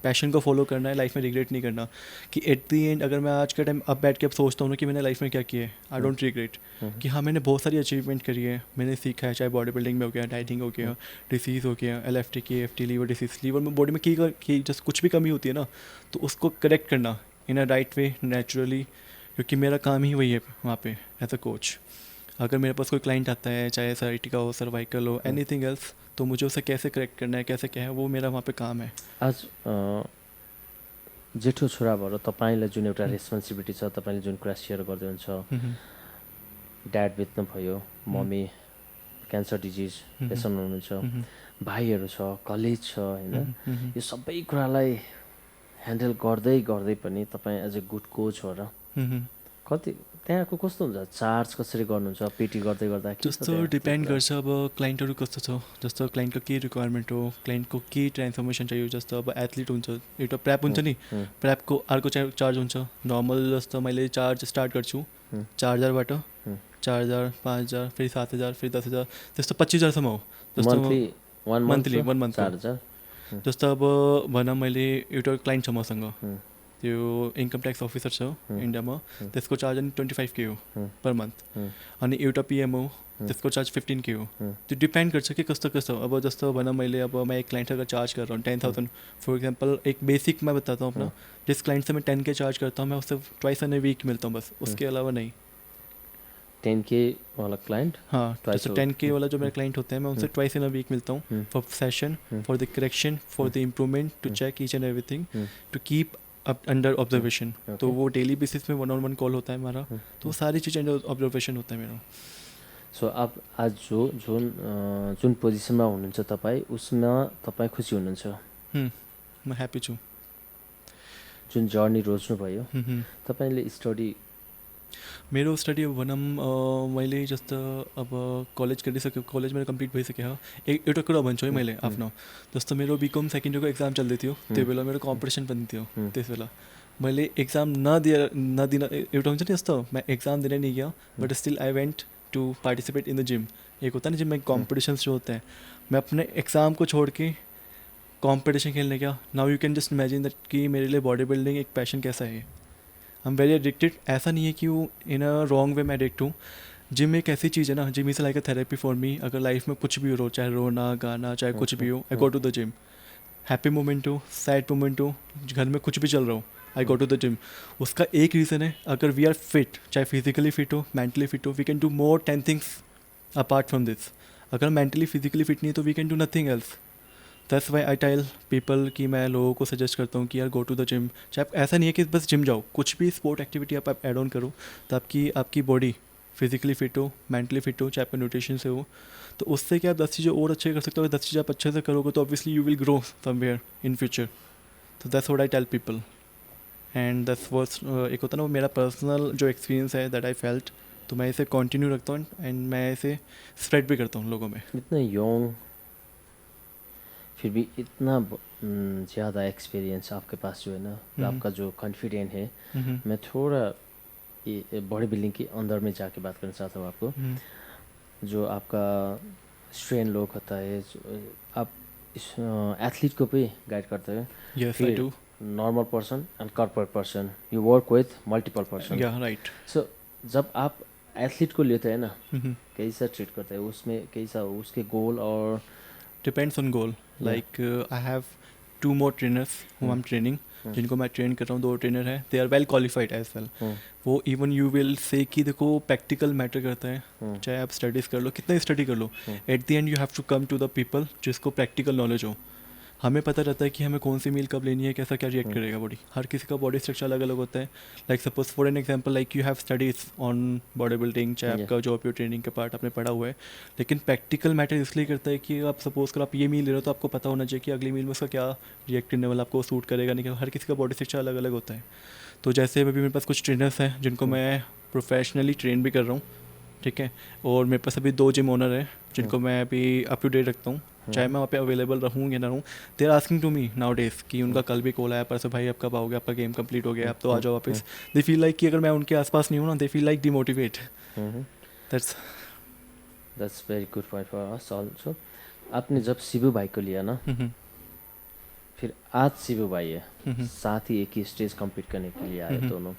पैशन को फॉलो करना है, लाइफ में रिग्रेट नहीं करना कि एट दी एंड अगर मैं आज के टाइम अब बैठ के अब सोचता हूँ ना कि मैंने लाइफ में क्या किया है, आई डोंट रिग्रेट कि हाँ मैंने बहुत सारी अचीवमेंट करी है, मैंने सीखा है, चाहे बॉडी बिल्डिंग में हो गया, डाइटिंग हो गया, डिसीज़ हो गया, LFT KFT liver disease, liver में बॉडी में की जस्ट कुछ भी कमी होती है ना, तो उसको करेक्ट करना in a right way, naturally, क्योंकि मेरा काम ही वही है वहाँ पे एज अ कोच। अगर मेरे पास कोई क्लाइंट आता है, चाहे साइटिका हो, सर्वाइकल हो, एनीथिंग एल्स, तो मुझे उसे कैसे करेक्ट करना है, कैसे क्या है, वो मेरा वहाँ पे काम है। आज जेठो छोरा भएर तपाईँलाई जुन एउटा रेस्पोन्सिबिलिटी छ, तपाईँले जुन कुरा सेयर गर्दै हुनुहुन्छ, ड्याड बित्नु भयो, मम्मी क्यान्सर डिजिज पेसेन्ट हुनुहुन्छ, भाइहरू छ, कलेज छ होइन, यो सबै कुरालाई ह्यान्डल गर्दै गर्दै पनि तपाईँ एज ए गुड कोच हो र कति त्यहाँको कस्तो हुन्छ, चार्ज कसरी गर्नुहुन्छ पिटी गर्दै गर्दा? जस्तो डिपेन्ड गर्छ अब क्लाइन्टहरू कस्तो छ, जस्तो क्लाइन्टको के रिक्वायरमेन्ट हो, क्लाइन्टको के ट्रान्सफर्मेसन चाहियो। जस्तो अब एथलिट हुन्छ, एउटा प्रेप हुन्छ नि, प्रेपको अर्को चार्ज हुन्छ नर्मल। जस्तो मैले चार्ज स्टार्ट गर्छु 4000बाट, 4000, 5000, फेरि 7000, फेरि 10000, त्यस्तो 25000सम्म हो। जस्तो मन्थली 1 मन्थ 4000। जस्तो अब भनौँ मैले एउटा क्लाइन्ट छ मसँग, त्यो इन्कम ट्याक्स अफिसर छ इन्डियामा, त्यसको चार्ज अनि 25K हो पर मन्थ, अनि एउटा PM हो, त्यसको चार्ज 15K हो। त्यो डिपेन्ड गर्छ कि कस्तो कस्तो। अब जस्तो भनौँ मैले अब मैं एक क्लाइंट अगर चार्ज कर रहा हूँ 10,000 फॉर एग्जांपल, एक बेसिक मैं बताता हूँ अपना, जिस क्लाइंट से मैं 10K चार्ज करता हूँ, मैं उससे ट्वाइस इन अ वीक मिलता हूँ बस, उसके अलावा नहीं। 10K वाला क्लाइंट? हाँ, जैसे 10K वाला जो मेरे क्लाइंट होते हैं, मैं उनसे ट्वाइस इन अ वीक मिलता हूँ for session, for the correction, for the improvement, to check each and everything, to keep under observation. तो वो डेली बेसिस में 1-on-1 कॉल होता है हमारा, तो सारी चीज़ें अंडर ऑब्जर्वेशन होता है मेरा। सो अब आज जुन पोजिसनमा हुनुहुन्छ तपाईँ, उसमा तपाईँ खुसी हुनुहुन्छ? म ह्याप्पी छु। जुन जर्नी रोज्नुभयो, तपाईँले स्टडी, मेरो स्टडी अब भनौँ मैले जस्तो अब कलेज गरिसक्यो, कलेज मेरो कम्प्लिट भइसक्यो। एउटा कुरा भन्छु है मैले आफ्नो, जस्तो मेरो BCom सेकेन्ड इयरको एक्जाम चल्दै थियो, त्यो बेला मेरो कम्पिटिसन पनि थियो। त्यस बेला मैले एक्जाम नदिन एउटा हुन्छ नि यस्तो, मैं एग्ज़ाम देने नहीं गया, but still I went to participate in the gym. एक होता है ना जिम में कॉम्पिटिशन जो होते हैं, मैं अपने एग्ज़ाम को छोड़ के कॉम्पिटिशन खेलने गया। Now you can just imagine that कि मेरे लिए बॉडी बिल्डिंग एक पैशन कैसा है। I am very addicted. ऐसा नहीं है कि वो इन अ रॉन्ग वे मैं एडिक्ट हूँ। जिम एक ऐसी चीज़ है ना, gym is like a therapy for me. अगर लाइफ में कुछ भी हो, चाहे रोना गाना, चाहे कुछ भी हो, I go to the gym. Happy moment हो, सैड मोमेंट हो, घर में कुछ भी चल रहा हो, I go to the gym. उसका एक रीज़न है, अगर वी आर फिट, चाहे फिजिकली फिट हो, मेंटली फिट हो, we can do more 10 things apart from this. अगर मेंटली फिजिकली फिट नहीं है तो we can do nothing else. That's why I tell people कि मैं लोगों को सजेस्ट करता हूँ कि यार गो टू द जिम। चाहे ऐसा नहीं है कि बस जिम जाओ, कुछ भी स्पोर्ट एक्टिविटी आप ऐड ऑन करो, तो आपकी बॉडी फिजिकली फिट हो, मेंटली फिट हो, चाहे आपका न्यूट्रिशन से हो, तो उससे क्या आप 10 चीज़ें और अच्छे कर सकते हो। 10 चीज़ें आप अच्छे से करोगे तो obviously you will grow somewhere in future. तो that's what I tell people and that's what's एक होता है ना वो मेरा पर्सनल जो एक्सपीरियंस है दैट आई फेल्ट, तो मैं इसे कंटिन्यू रखता हूँ एंड मैं इसे स्प्रेड भी करता हूँ लोगों में। इतना यंग फिर भी इतना ज़्यादा एक्सपीरियंस आपके पास जो है ना, आपका जो कॉन्फिडेंट है, मैं थोड़ा ये बॉडी बिल्डिंग के अंदर में जाके बात करना चाहता हूँ आपको। जो आपका स्ट्रेन लोग होता है, आप इस एथलीट को भी गाइड करते हैं। Yes, I do. Normal person and corporate person, you work with multiple person. Yeah, right. So जब आप एथलीट को लेते हैं ना, कैसा ट्रीट करते हैं उसमें, कैसा उसके गोल और Depends on goal. Like I have 2 more trainers whom I'm training, जिनको मैं ट्रेन कर रहा हूँ, 2 ट्रेनर हैं, they are well qualified as well. वो इवन यू विल से कि देखो प्रैक्टिकल मैटर करता है, चाहे आप स्टडीज़ कर लो, कितना स्टडी कर लो, at the end you have to come to the people जिसको प्रैक्टिकल नॉलेज हो। हमें पता रहता है कि हमें कौन सी मील कब लेनी है, कैसा क्या रिएक्ट करेगा बॉडी। हर किसी का बॉडी स्ट्रक्चर अलग अलग होता है। Like suppose for an example, like you have studies on body building, चाहे आपका जो आप ट्रेनिंग का पार्ट आपने पढ़ा हुआ है, लेकिन प्रैक्टिकल मैटर इसलिए करता है कि आप सपोज कर आप ये मील ले रहे हो तो आपको पता होना चाहिए कि अगली मील में उसका क्या रिएक्ट करने वाला, आपको सूट करेगा नहीं करेगा। हर किसी का बॉडी स्ट्रक्चर अलग अलग होता है। तो जैसे अभी मेरे पास कुछ ट्रेनर्स हैं जिनको मैं प्रोफेशनली ट्रेन भी कर रहा हूँ, ठीक है, और मेरे पास अभी 2 जिम ओनर हैं जिनको मैं अभी अप टू डेट रखता हूँ, चाहे मैं वहाँ पे अवेलेबल रहूँ या ना रहूँ। They are asking to me nowadays कि उनका कल भी कॉल आया, परसों भाई आप कब आओगे, आपका गेम कंप्लीट हो गया, आप तो आ जाओ वापस। दे फील लाइक कि अगर मैं उनके आसपास नहीं हूँ ना, they feel like demotivate. That's very good point for us also. आपने जब शिबू भाई को लिया ना, फिर आज शिबू भाई है, साथ ही एक ही स्टेज कम्पीट करने के लिए आए दोनों।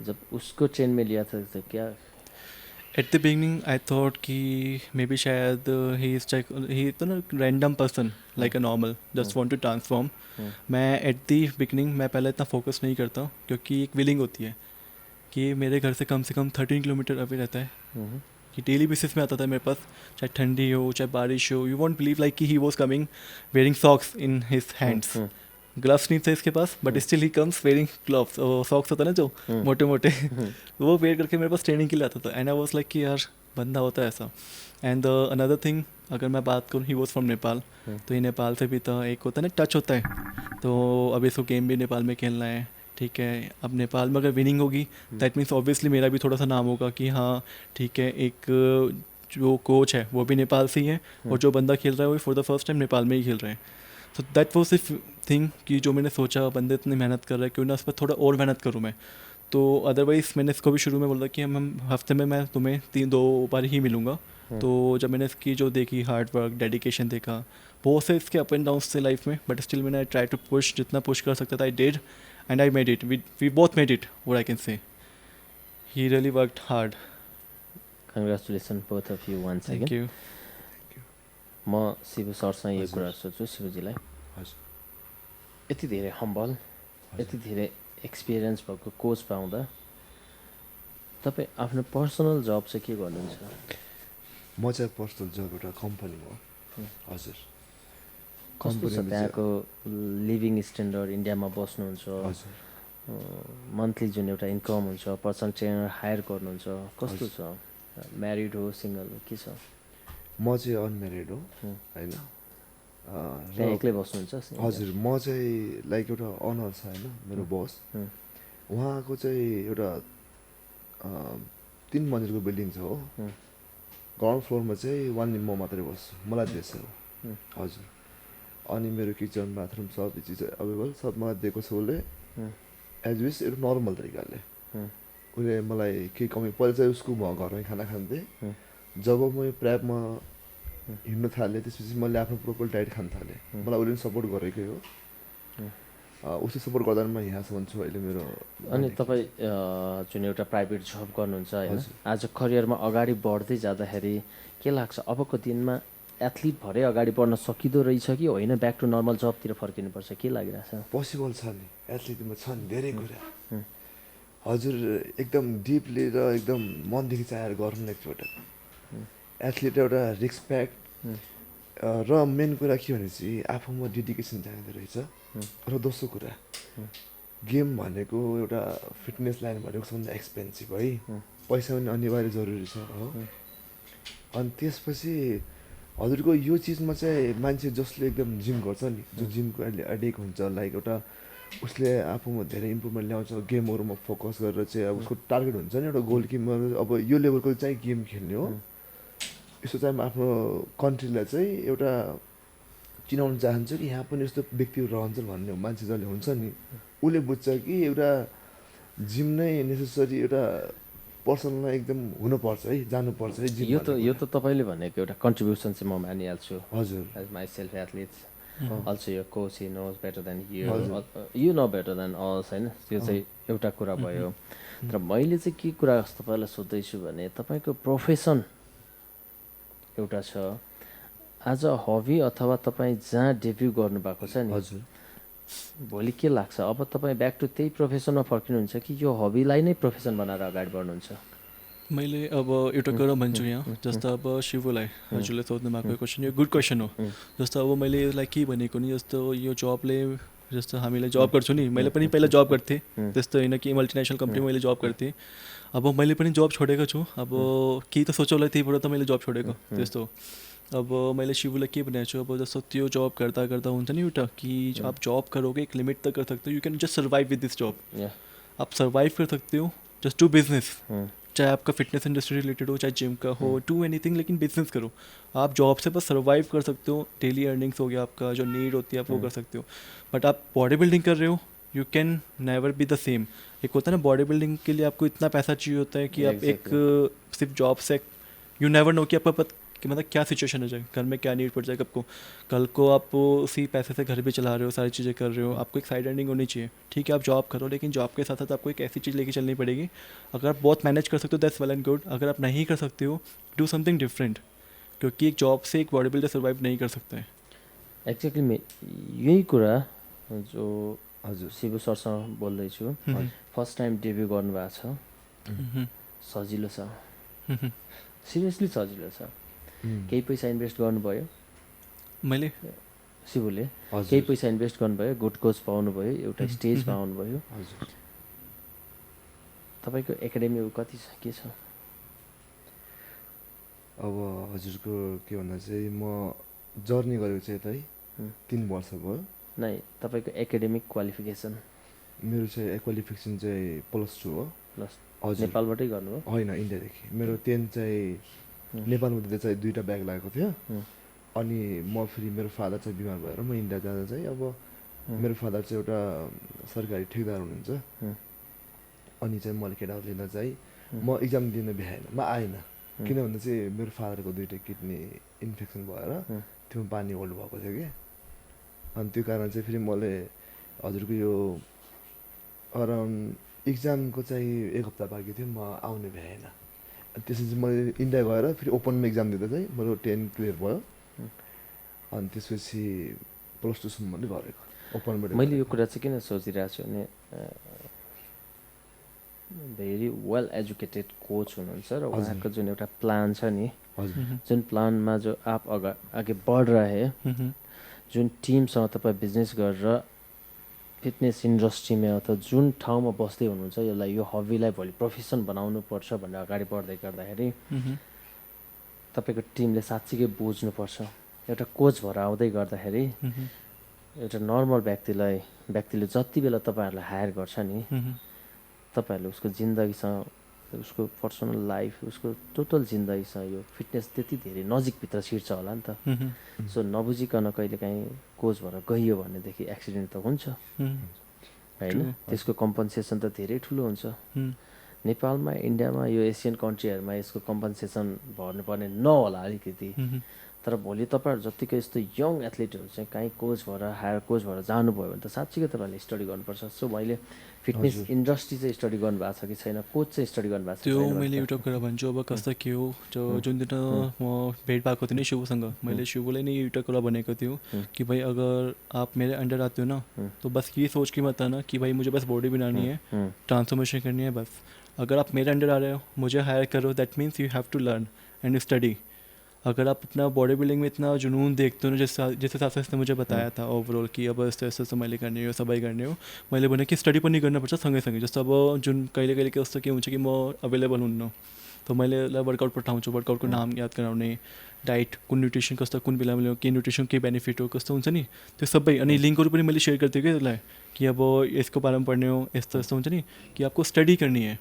जब उसको ट्रेन में लिया था तो क्या at the beginning I thought कि मे बी शायद ही तो ना random person like a normal just want to transform. मैं एट द बिगनिंग मैं पहले इतना फोकस नहीं करता, क्योंकि एक विलिंग होती है कि मेरे घर से कम 13 किलोमीटर अवे रहता है, कि डेली बेसिस में आता था मेरे पास, चाहे ठंडी हो चाहे बारिश हो। यू वॉन्ट बिलीव लाइक कि he was coming wearing socks in his hands, gloves नहीं थे इसके पास, but still he comes wearing gloves. Socks होता है ना जो मोटे मोटे, वो वेयर करके मेरे पास ट्रेनिंग के लिए आता था। एंड आई वाज लाइक कि यार बंदा होता है ऐसा। एंड अनदर थिंग, अगर मैं बात करूँ, ही वॉज फ्रॉम नेपाल, तो ये नेपाल से भी था, एक होता है ना टच होता है। तो अब इसको गेम भी नेपाल में खेलना है, ठीक है। अब नेपाल में अगर विनिंग होगी दैट मीन्स ऑब्वियसली मेरा भी थोड़ा सा नाम होगा कि हाँ ठीक है, एक जो कोच है वो भी नेपाल से ही है, और जो बंदा खेल रहा है वो for the first time Nepal में ही खेल रहे हैं। तो दैट वॉज द थिंग कि जो मैंने सोचा बंदे इतनी मेहनत कर रहे हैं, क्यों ना उस पर थोड़ा और मेहनत करूँ मैं। तो अदरवाइज़ मैंने इसको भी शुरू में बोला कि हम हफ्ते में मैं तुम्हें 2 बार ही मिलूँगा। तो जब मैंने इसकी जो देखी हार्ड वर्क डेडिकेशन देखा, बहुत से इसके अप एंड डाउन्स थे लाइफ में, बट स्टिल मैंने ट्राई टू पुश, जितना पुश कर सकता था I did, and I made it, we both made it, what I can say. He really worked hard. Congratulation both of you once again. Thank you. म शिव सरसँग यो कुरा सोध्छु, शिवजीलाई यति धेरै हम्बल, यति धेरै एक्सपिरियन्स भएको कोच पाउँदा तपाईँ आफ्नो पर्सनल जब चाहिँ के गर्नुहुन्छ? म चाहिँ पर्सनल जब एउटा कम्पनीमा हो। हजुर। कस्तो छ त्यहाँको लिभिङ स्ट्यान्डर्ड? इन्डियामा बस्नुहुन्छ, मन्थली जुन एउटा इन्कम हुन्छ, पर्सनल ट्रेनर हायर गर्नुहुन्छ, कस्तो छ? म्यारिड हो, सिङ्गल हो, के छ? म चाहिँ अनम्यारिड हो होइन। त्यहाँ एक्लै बस्नुहुन्छ? हजुर, म चाहिँ लाइक एउटा अनर छ होइन मेरो बस, उहाँको चाहिँ एउटा 3 मन्जिलको बिल्डिङ छ हो। ग्राउन्ड फ्लोरमा चाहिँ वान म मात्रै बस्छु, मलाई दिएछ हो। हजुर। अनि मेरो किचन बाथरुम सब चिज अभाइलेबल सब मलाई दिएको छ उसले, एज विस एउटा नर्मल तरिकाले। उसले मलाई केही कमी, पहिला चाहिँ उसको म घरमै खाना खान्थेँ, जब म यो प्र्यापमा हिँड्न थालेँ त्यसपछि मैले आफ्नो प्रोपर डाइट खान थालेँ। मलाई उसले सपोर्ट गरेकै हो, उसले सपोर्ट गर्दा म यहाँसम्म छु अहिले मेरो। अनि तपाईँ जुन एउटा प्राइभेट जब गर्नुहुन्छ होइन, आज करियरमा अगाडि बढ्दै जाँदाखेरि के लाग्छ अबको दिनमा एथलिट भरै अगाडि बढ्न सकिँदो रहेछ कि होइन, ब्याक टु नर्मल जबतिर फर्किनुपर्छ, के लागिरहेछ? पोसिबल छ नि, एथलिटमा छ नि धेरै कुरा। हजुर, एकदम डिपली र एकदम मनदेखि चाहेर गर्नु एकपल्ट। एथलिट एउटा रिस्पेक्ट र मेन कुरा के भनेपछि आफूमा डेडिकेसन चाहिँदो रहेछ। र दोस्रो कुरा, गेम भनेको एउटा फिटनेस लाइन भनेको सबभन्दा एक्सपेन्सिभ है। पैसा पनि अनिवार्य जरुरी छ हो। अनि त्यसपछि हजुरको यो चिजमा चाहिँ मान्छे जसले एकदम जिम गर्छ नि, जो जिमको एडिक्ट हुन्छ, लाइक एउटा उसले आफूमा धेरै इम्प्रुभमेन्ट ल्याउँछ, गेमहरूमा फोकस गरेर चाहिँ अब उसको टार्गेट हुन्छ नि एउटा गोल कि म अब यो लेभलको चाहिँ गेम खेल्ने हो। यस्तो चाहिँ आफ्नो कन्ट्रीलाई चाहिँ एउटा चिनाउन चाहन्छ कि यहाँ पनि यस्तो व्यक्तिहरू रहन्छ भन्ने मान्छे जसले हुन्छ नि, उसले बुझ्छ कि एउटा जिम नै नेसेसरी एउटा पर्सनलाई एकदम हुनुपर्छ है, जानुपर्छ है जिम। यो त तपाईँले भनेको एउटा कन्ट्रिब्युसन चाहिँ म मानिहाल्छु। हजुर, as myself athletes also यो coach he knows better than you know better than else होइन, त्यो चाहिँ एउटा कुरा भयो। तर मैले चाहिँ के कुरा तपाईँलाई सोध्दैछु भने तपाईँको प्रोफेसन एउटा छ, आज हबी अथवा तपाईँ जहाँ डेब्यु गर्नुभएको छ नि, हजुर, भोलि के लाग्छ अब तपाईँ ब्याक टु त्यही प्रोफेसनमा फर्किनुहुन्छ कि यो हबीलाई नै प्रोफेसन बनाएर अगाडि बढ्नुहुन्छ? मैले अब एउटा कुरा भन्छु यहाँ, जस्तो अब शिवलाई हजुरले सोध्नु भएको क्वेसन, यो गुड क्वेसन हो। जस्तो अब मैले यसलाई के भनेको नि, जस्तो यो जबले, जस्तो हामीलाई जब गर्छु नि, मैले पनि पहिला जब गर्थेँ, त्यस्तो होइन कि मल्टिनेसनल कम्पनीमा मैले जब गर्थेँ। अब मैले पनि जब छोडेको छु, अब केही त सोचो होला, त्यहीबाट त मैले जब छोडेको त्यस्तो। अब मैले शिवलाई के भनेको छु, अब जस्तो त्यो जब गर्दा गर्दा हुन्छ नि एउटा कि आप जॉब करोगे एक लिमिट तक कर सकते हो, you can just survive with this job. आप सर्वाइव कर सकते हो, जस्ट डू बिजनेस, चाहे आपका फिटनेस इंडस्ट्री रिलेटेड हो, चाहे जिम का हो, डू एनीथिंग, लेकिन बिजनेस करो। आप जॉब से बस सर्वाइव कर सकते हो, डेली अर्निंग्स हो गया, आपका जो नीड होती है आप वो कर सकते हो। बट आप बॉडी बिल्डिंग कर रहे हो, you can never be the same. एक होता है ना, बॉडी बिल्डिंग के लिए आपको इतना पैसा चाहिए होता है कि आप एक सिर्फ job say, you never know कि आपका कि मतलब क्या सिचुएशन हो जाए, घर में क्या नीड पड़ जाएगा आपको, कल को आप उसी पैसे से घर भी चला रहे हो, सारी चीज़ें कर रहे हो, आपको एक साइड अर्निंग होनी चाहिए। ठीक है, आप जॉब करो, लेकिन जॉब के साथ साथ आपको एक ऐसी चीज़ लेके चलनी पड़ेगी, अगर आप बहुत मैनेज कर सकते हो दैट्स वेल एंड गुड, अगर आप नहीं कर सकते हो डू समथिंग डिफरेंट, क्योंकि एक जॉब से एक बॉडी बिल्डर सर्वाइव नहीं कर सकता है। एक्ज्याक्टली यही कुरा जो हजुर शिव सरसँग बोल्दैछु, फर्स्ट टाइम डेब्यु गर्नुभएको छ, सजिलो छ, सिरियसली सजिलो छ। केही पैसा इन्भेस्ट गर्नुभयो मैले, शिवले केही पैसा इन्भेस्ट गर्नुभयो, गुड कोच पाउनुभयो, एउटा स्टेज पाउनुभयो। तपाईँको एकाडेमी कति छ, के छ? अब हजुरको के भन्दा चाहिँ म जर्नी गरेको चाहिँ यतै 3 वर्ष भयो। नै तपाईँको एकाडेमिक क्वालिफिकेसन? मेरो चाहिँ क्वालिफिकेसन चाहिँ +2 हो। हजुर, नेपालबाटै गर्नुभयो? होइन, इन्डियादेखि। मेरो 10 चाहिँ नेपालमा दिँदा चाहिँ 2टा ब्याग लागेको थियो। अनि म फेरि मेरो फादर चाहिँ बिमार भएर म इन्डिया जाँदा चाहिँ अब मेरो फादर चाहिँ एउटा सरकारी ठेकदार हुनुहुन्छ। अनि चाहिँ मैले केटाहरू लिँदा चाहिँ म इक्जाम दिन भ्याएन, म आएन, किन भन्दा चाहिँ मेरो फादरको 2टा किडनी इन्फेक्सन भएर त्यो पानी होल्ड भएको थियो कि। अनि त्यो कारण चाहिँ फेरि मैले हजुरको यो अराउन्ड इक्जामको चाहिँ 1 हप्ता बाँकी थियो, म आउनु भ्याएन। त्यसपछि मैले इन्डिया गएर फेरि ओपनमा इक्जाम दिँदा चाहिँ मेरो 10 क्लियर भयो। अनि त्यसपछि +2 सम्म नै गरेको ओपनबाट। मैले यो कुरा चाहिँ किन सोचिरहेको छु भने भेरी वेल एजुकेटेड कोच हुनुहुन्छ र उहाँको जुन एउटा प्लान छ नि, जुन प्लानमा जो आप आगे बढ रहे, जुन टिमसँग तपाईँ बिजनेस गरेर फिटनेस इन्डस्ट्रीमा अथवा जुन ठाउँमा बस्दै हुनुहुन्छ, यसलाई यो हबीलाई भोलि प्रोफेसन बनाउनु पर्छ भनेर अगाडि बढ्दै गर्दाखेरि तपाईँको टिमले साँच्चीकै बुझ्नुपर्छ। एउटा कोच भएर आउँदै गर्दाखेरि एउटा नर्मल व्यक्तिले जति बेला तपाईँहरूलाई हायर गर्छ नि, तपाईँहरूले उसको जिन्दगीसँग, उसको पर्सनल लाइफ, उसको टोटल जिन्दगीसँग यो फिटनेस त्यति धेरै नजिकभित्र छिर्छ होला नि त। सो नबुझिकन कहिलेकाहीँ कोच भएर गइयो भनेदेखि एक्सिडेन्ट त हुन्छ होइन, त्यसको कम्पन्सेसन त धेरै ठुलो हुन्छ। नेपालमा, इन्डियामा, यो एसियन कन्ट्रीहरूमा यसको कम्पन्सेसन भर्नुपर्ने नहोला अलिकति, तर भोलि तपाईँहरू जतिको यस्तो यङ एथलिटहरू चाहिँ काहीँ कोच भएर हायर कोच भएर जानुभयो भने त साँच्चीकै तपाईँहरूले स्टडी गर्नुपर्छ। सो मैले फिटनेस इन्डस्ट्री चाहिँ स्टडी गर्नुभएको छ कि छैन, कोच चाहिँ स्टडी गर्नुभएको छ? त्यो मैले एउटा कुरा भन्छु, अब कस्तो के हो, जुन दिन म भेट भएको थिएँ नि शिवसँग, मैले शिवलाई नै एउटा कुरा भनेको थियो कि भाई अगर आप मेरे अंडर आते हो ना, तो बस ये सोच के मत आना कि भाई मुझे बस बॉडी बनानी है, ट्रांसफॉर्मेशन करनी है बस। अगर आप मेरे अंडर आ रहे हो, मुझे हायर करो, that means you have to learn and study. अगर आप अपना बॉडी बिल्डिङ में इतना जुनून देखते हो न जस हिसाब से इसने मुझे बताया था ओभरअल कि अब यस्तो यस्तो यस्तो मैले गर्ने हो सबै गर्ने हो मैले भने कि स्टडी पनि गर्नुपर्छ सँगैसँगै जस्तो अब जुन कहिले कहिले कस्तो के हुन्छ कि म अभाइलेबल हुन्न त मैले यसलाई वर्कआउट पठाउँछु वर्कआउटको नाम याद गराउने डाइट कुन न्युट्रिसन कस्तो कुन बेलामा के न्युट्रिसन के बेनिफिट हो कस्तो हुन्छ नि त्यो सबै अनि लिङ्कहरू पनि मैले सेयर गर्थेँ क्या त्यसलाई कि अब यसको बारेमा पढ्ने हो यस्तो यस्तो हुन्छ नि कि आपको स्टडी करनी है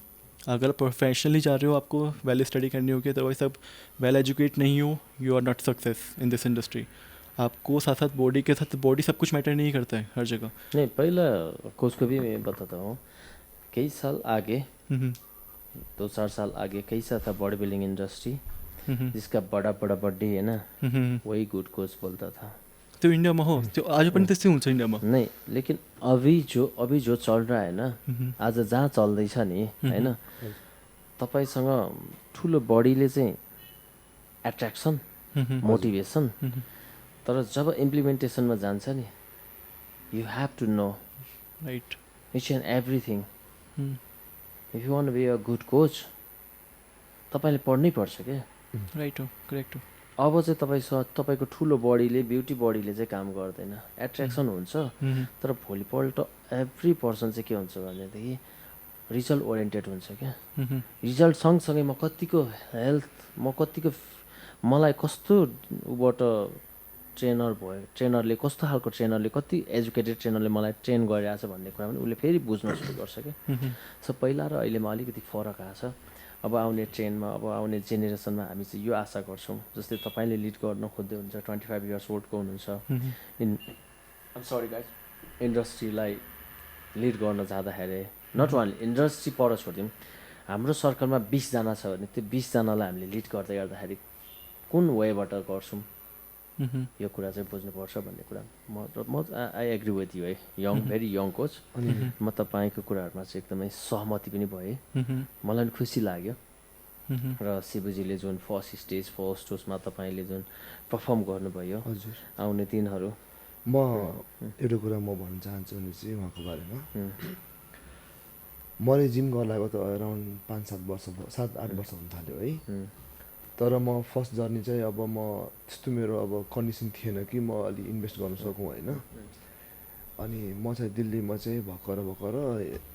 अगर प्रोफेशनली जा रहे हो आपको वेल स्टडी करनी होगी अदरवाइज आप वेल एजुकेट नहीं हो you are not success in this industry आपको साथ साथ बॉडी के साथ बॉडी सब कुछ मैटर नहीं करता है हर जगह नहीं पहला कोच को भी मैं बताता हूँ कई साल आगे 2-4 साल आगे कैसा था बॉडी बिल्डिंग इंडस्ट्री जिसका बड़ा बड़ा बर्थडे है ना वही गुड कोच बोलता था त्यो इन्डियामा हो त्यो आज पनि त्यस्तै हुन्छ इन्डियामा नहीं लेकिन अभी जो चल रहा है ना आज जहाँ चल्दैछ नि हैन तपाईसँग ठुलो बडीले चाहिँ एट्र्याक्सन मोटिभेसन तर जब इम्प्लिमेन्टेसनमा जान्छ नि you have to know right each and everything if you want to be a good coach तपाईँले पढ्नै पर्छ क्या राइट हो करेक्ट हो अब चाहिँ तपाईँको ठुलो बडीले ब्युटी बडीले चाहिँ काम गर्दैन एट्र्याक्सन हुन्छ तर भोलिपल्ट एभ्री पर्सन चाहिँ के हुन्छ भनेदेखि रिजल्ट ओरिएन्टेड हुन्छ क्या रिजल्ट सँगसँगै म कतिको हेल्थ म कतिको मलाई कस्तो उबाट ट्रेनर भयो ट्रेनरले कस्तो खालको ट्रेनरले कति एजुकेटेड ट्रेनरले मलाई ट्रेन गरिरहेछ भन्ने कुरा पनि उसले फेरि बुझ्न सुरु गर्छ क्या सो पहिला र अहिलेमा अलिकति फरक आएको छ अब आउने ट्रेनमा अब आउने जेनेरेसनमा हामी चाहिँ यो आशा गर्छौँ जस्तै तपाईँले लिड गर्न खोज्दै हुन्छ 25 इयर्स ओल्डको हुनुहुन्छ आइम सरी गाइज इन्डस्ट्रीलाई लिड गर्न जाँदाखेरि नट ओन्ली इन्डस्ट्री पर छोडिदिउँ हाम्रो सर्कलमा 20 जना छ भने त्यो 20 जनालाई हामीले लिड गर्दै गर्दाखेरि कुन वेबाट गर्छौँ यो कुरा चाहिँ बुझ्नुपर्छ भन्ने कुरा म आई एग्री विथ यु है यङ भेरी यङ कोच म तपाईँको कुराहरूमा चाहिँ एकदमै सहमति पनि भएँ मलाई पनि खुसी लाग्यो र शिवजीले जुन फर्स्ट स्टेज फर्स्ट स्टेजमा तपाईँले जुन पर्फर्म गर्नुभयो हजुर आउने दिनहरू म एउटा कुरा म भन्न चाहन्छु भने चाहिँ उहाँको बारेमा मैले जिम गर्न लागेको त अराउन्ड 5-7 वर्ष 7-8 वर्ष हुन थाल्यो है तर म फर्स्ट जर्नी चाहिँ अब म त्यस्तो मेरो अब कन्डिसन थिएन कि म अलि इन्भेस्ट गर्न सकौँ होइन अनि म चाहिँ दिल्लीमा चाहिँ भर्खर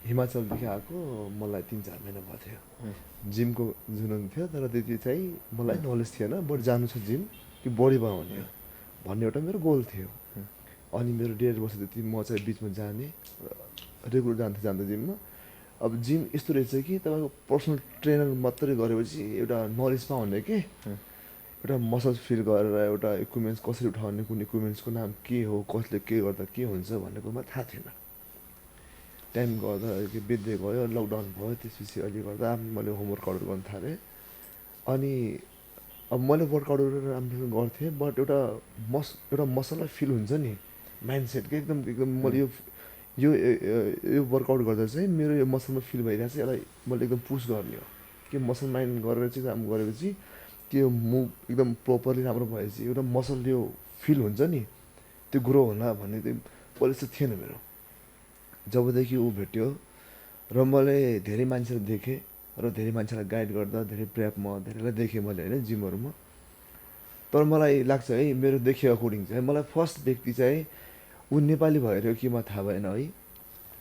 हिमाचलदेखि आएको मलाई 3-4 महिना भएको थियो जिमको जुनून थियो तर त्यति चाहिँ मलाई नलेज थिएन बट जानु छ जिम कि बडी बनाउने भन्ने एउटा मेरो गोल थियो अनि मेरो 1.5 वर्ष त्यति म चाहिँ बिचमा जाने रेगुलर जान्थेँ जिममा अब जिम यस्तो रहेछ कि तपाईँको पर्सनल ट्रेनर मात्रै गरेपछि एउटा नलेज पाउने के एउटा मसल्स फिल गरेर एउटा इक्विपमेन्ट्स कसरी उठाउने कुन इक्विपमेन्ट्सको नाम के हो कसले के गर्दा के हुन्छ भन्ने कुरोमा थाहा थिएन टाइम गर्दा बित्दै गयो लकडाउन भयो त्यसपछि अहिले गर्दा मैले होमवर्कआउटहरू गर्न थालेँ अनि अब मैले वर्कआउटहरू राम्रो गर्थेँ बट एउटा मसललाई फिल हुन्छ नि माइन्डसेट के एकदम मैले यो वर्कआउट गर्दा चाहिँ मेरो यो मसलमा फिल भइरहेको छ यसलाई मैले एकदम पुस गर्ने हो कि मसल माइन्ड गरेर चाहिँ काम गरेपछि त्यो मुभ एकदम प्रोपरली राम्रो भएपछि एउटा मसल यो फिल हुन्छ नि त्यो ग्रो होला भन्ने चाहिँ पहिला चाहिँ थिएन मेरो जबदेखि ऊ भेट्यो र मैले धेरै मान्छेहरू देखेँ र धेरै मान्छेलाई गाइड गर्दा धेरै प्रेप म धेरैलाई देखेँ मैले होइन जिमहरूमा तर मलाई लाग्छ है मेरो देखे अकर्डिङ चाहिँ मलाई फर्स्ट व्यक्ति चाहिँ ऊ नेपाली भएर कि म थाहा भएन है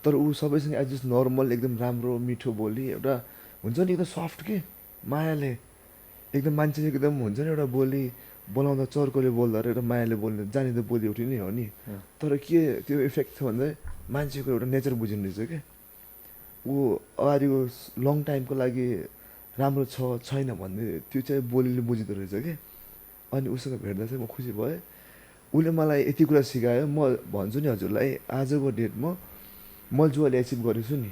तर ऊ सबैसँग एज जस्ट नर्मल एकदम राम्रो मिठो बोली एउटा हुन्छ नि एकदम सफ्ट के मायाले एकदम मान्छे एकदम हुन्छ नि एउटा बोली बोलाउँदा चर्कोले बोल्दा र एउटा मायाले बोल्ने जानिँदा बोली उठि नै हो नि तर के त्यो इफेक्ट छ भन्दा मान्छेको एउटा नेचर बुझिने रहेछ क्या ऊ अगाडिको लङ टाइमको लागि राम्रो छैन भन्ने त्यो चाहिँ बोलीले बुझिँदो रहेछ क्या अनि उसँग भेट्दा चाहिँ म खुसी भएँ उसले मलाई यति कुरा सिकायो म भन्छु नि हजुरलाई आजको डेटमा मैले जो अहिले एचिभ गरेको छु नि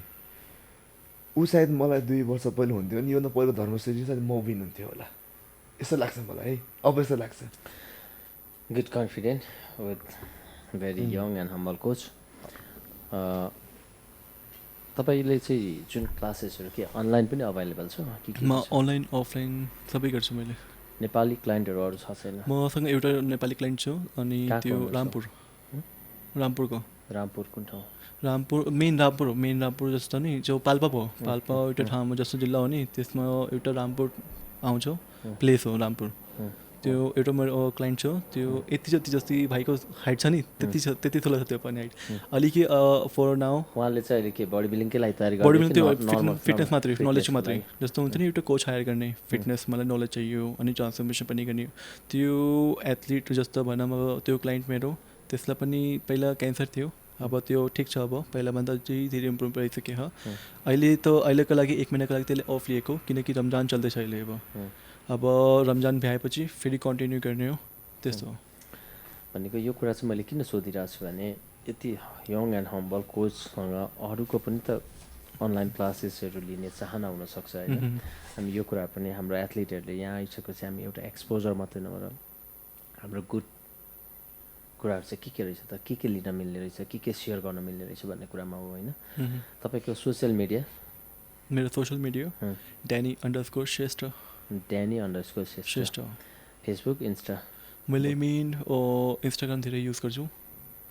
ऊ सायद मलाई 2 वर्ष पहिला हुन्थ्यो नि योभन्दा पहिलो धर्मश्रेष्ठी सायद म विन हुन्थ्यो होला यस्तो लाग्छ मलाई है अब यस्तो लाग्छ good confident with very young and humble coach तपाईँले चाहिँ जुन क्लासेसहरू के अनलाइन पनि अभाइलेबल छ म अनलाइन अफलाइन सबै गर्छु मैले नेपाली क्लाइन्टहरू अरू छ छैन मसँग एउटा नेपाली क्लाइन्ट छ अनि त्यो रामपुरको रामपुर कुन ठाउँ मेन रामपुर जस्तो नि जो पाल्पा भयो पाल्पा एउटा ठाउँमा जस्तो जिल्ला हो नि त्यसमा एउटा रामपुर आउँछ प्लेस हो रामपुर त्यो एउटा मेरो क्लाइन्ट छ त्यो यति जति भाइको हाइट छ नि त्यति ठुलो छ त्यो पनि हाइट अलिकति फर नाउ उहाँले चाहिँ अहिले के बडी बिल्डिङकै लागि तयारी बडी गर्दै बिल्डिङ त्यो फिटनेस मात्रै नलेज मात्रै जस्तो हुन्छ नि एउटा कोच हायर गर्ने फिटनेस मलाई नलेज चाहियो अनि ट्रान्सफर्मेसन पनि गर्ने त्यो एथलिट जस्तो भनौँ अब त्यो क्लाइन्ट मेरो त्यसलाई पनि पहिला क्यान्सर थियो अब त्यो ठिक छ अब पहिलाभन्दा चाहिँ धेरै इम्प्रुभ भइसक्यो अहिलेको लागि 1 महिनाको लागि त्यसले अफ लिएको किनकि रमजान चल्दैछ अहिले अब रमजान भ्याएपछि फेरि कन्टिन्यू गर्ने हो त्यस्तो भनेको यो कुरा चाहिँ मैले किन सोधिरहेको छु भने यति यङ एन्ड हम्बल कोचसँग अरूको पनि त अनलाइन क्लासेसहरू लिने चाहना हुनसक्छ होइन हामी यो कुरा पनि हाम्रो एथलिटहरूले यहाँ आइसकेपछि हामी एउटा एक्सपोजर मात्रै नभएर हाम्रो गुड कुराहरू चाहिँ के रहेछ त के लिन मिल्ने रहेछ के सेयर गर्न मिल्ने रहेछ भन्ने कुरामा हो होइन तपाईँको सोसियल मिडिया मेरो social media Danny_Shrestha Danny_Shrestha Facebook Insta मैले मेन इन्स्टाग्राम धेरै युज गर्छु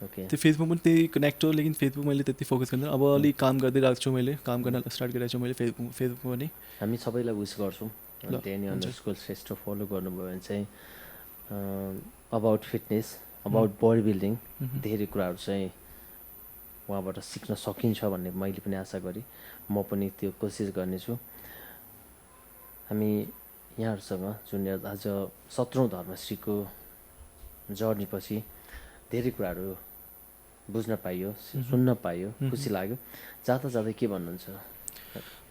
ओके त्यो फेसबुक पनि त्यही कनेक्ट हो लेकिन फेसबुक मैले त्यति फोकस गर्दैन अब अलिक काम गर्दै राख्छु छु मैले काम गर्न स्टार्ट गरिरहेको छु मैले फेसबुक पनि हामी सबैलाई विस गर्छौँ Danny_Shrestha फलो गर्नुभयो भने चाहिँ about fitness about body building धेरै कुराहरू चाहिँ उहाँबाट सिक्न सकिन्छ भन्ने मैले पनि आशा गरेँ म पनि त्यो कोसिस गर्नेछु हामी यहाँहरूसँग जुन आज 17औं धर्मश्रीको जर्नीपछि धेरै कुराहरू बुझ्न पाइयो सुन्न पाइयो खुसी लाग्यो जाँदै के भन्नुहुन्छ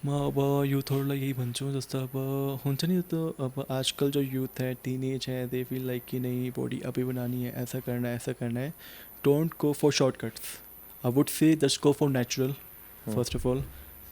म अब युथहरूलाई यही भन्छु जस्तो अब हुन्छ नि तो अब आजकल जो यूथ है टीनेज है दे फील लाइक कि नहीं बॉडी अभी बनानी है ऐसा करना है don't go for shortcuts I would say just go for natural first of all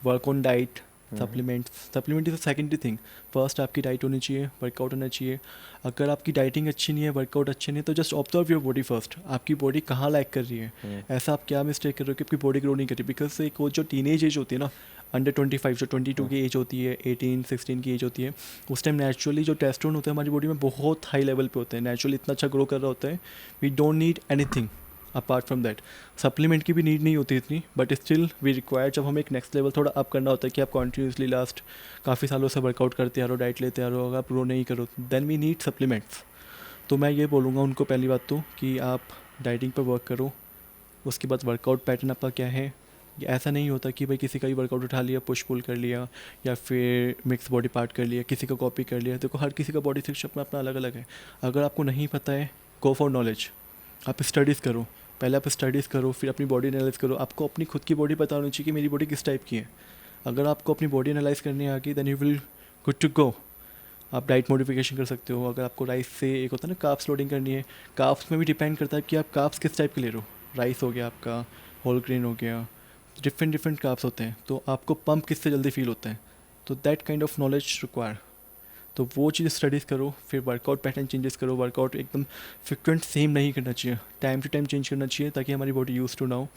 work on diet supplement is a secondary thing first आपकी डाइट होनी चाहिए वर्कआउट होना चाहिए अगर आपकी डाइटिंग अच्छी नहीं है वर्कआउट अच्छे नहीं है तो just observe your body first आपकी बॉडी कहाँ लैक कर रही है ऐसा आप क्या मिस्टेक कर रहे हो कि आपकी बॉडी ग्रो नहीं कर रही बिकॉज एक वो जो टीनेज एज होती है ना अंडर 25 जो 22 की एज होती है 18-16 की एज होती है उस टाइम नेचुरली जो टेस्टोन होता है हमारी बॉडी में बहुत हाई लेवल पे होते हैं नेचुरली इतना अच्छा ग्रो कर रहा होता है we don't need anything apart from that supplement की भी नीड नहीं होती इतनी बट स्टिल वी रिक्वायर जब हमें एक नेक्स्ट लेवल थोड़ा अप करना होता है कि आप कॉन्टीन्यूसली लास्ट काफ़ी सालों से वर्कआउट करते आ रहो डाइट लेते आ रहो अगर आप ग्रो नहीं करो देन वी नीड सप्लीमेंट्स तो मैं ये बोलूँगा उनको पहली बात तो कि आप डाइटिंग पर वर्क करो उसके बाद वर्कआउट पैटर्न आपका क्या है ऐसा नहीं होता कि भाई किसी का ही वर्कआउट उठा लिया पुश पुल कर लिया या फिर मिक्स बॉडी पार्ट कर लिया किसी का कॉपी कर लिया देखो हर किसी का बॉडी स्ट्रक्चर अपना अलग अलग है अगर आपको नहीं पता है गो फॉर नॉलेज आप स्टडीज़ करो पहले आप स्टडीज़ करो फिर अपनी बॉडी एनालाइज करो आपको अपनी खुद की बॉडी पता होनी चाहिए कि मेरी बॉडी किस टाइप की है अगर आपको अपनी बॉडी एनालाइज करनी आ गई then you will good to go आप डाइट मॉडिफिकेशन कर सकते हो अगर आपको राइस से एक होता है ना कार्ब्स लोडिंग करनी है कार्ब्स में भी डिपेंड करता है कि आप कार्ब्स किस टाइप के ले रहे हो राइस हो गया आपका होल ग्रेन हो गया डिफरेंट कार्ब्स होते हैं तो आपको पंप किससे जल्दी फील होता है तो that kind of knowledge require तो वो चीज़ स्टडीज़ करो फिर वर्कआउट पैटर्न चेंजेस करो वर्कआउट एकदम फ्रिक्वेंट सेम नहीं करना चाहिए टाइम टू टाइम चेंज करना चाहिए ताकि हमारी बॉडी यूज टू ना हो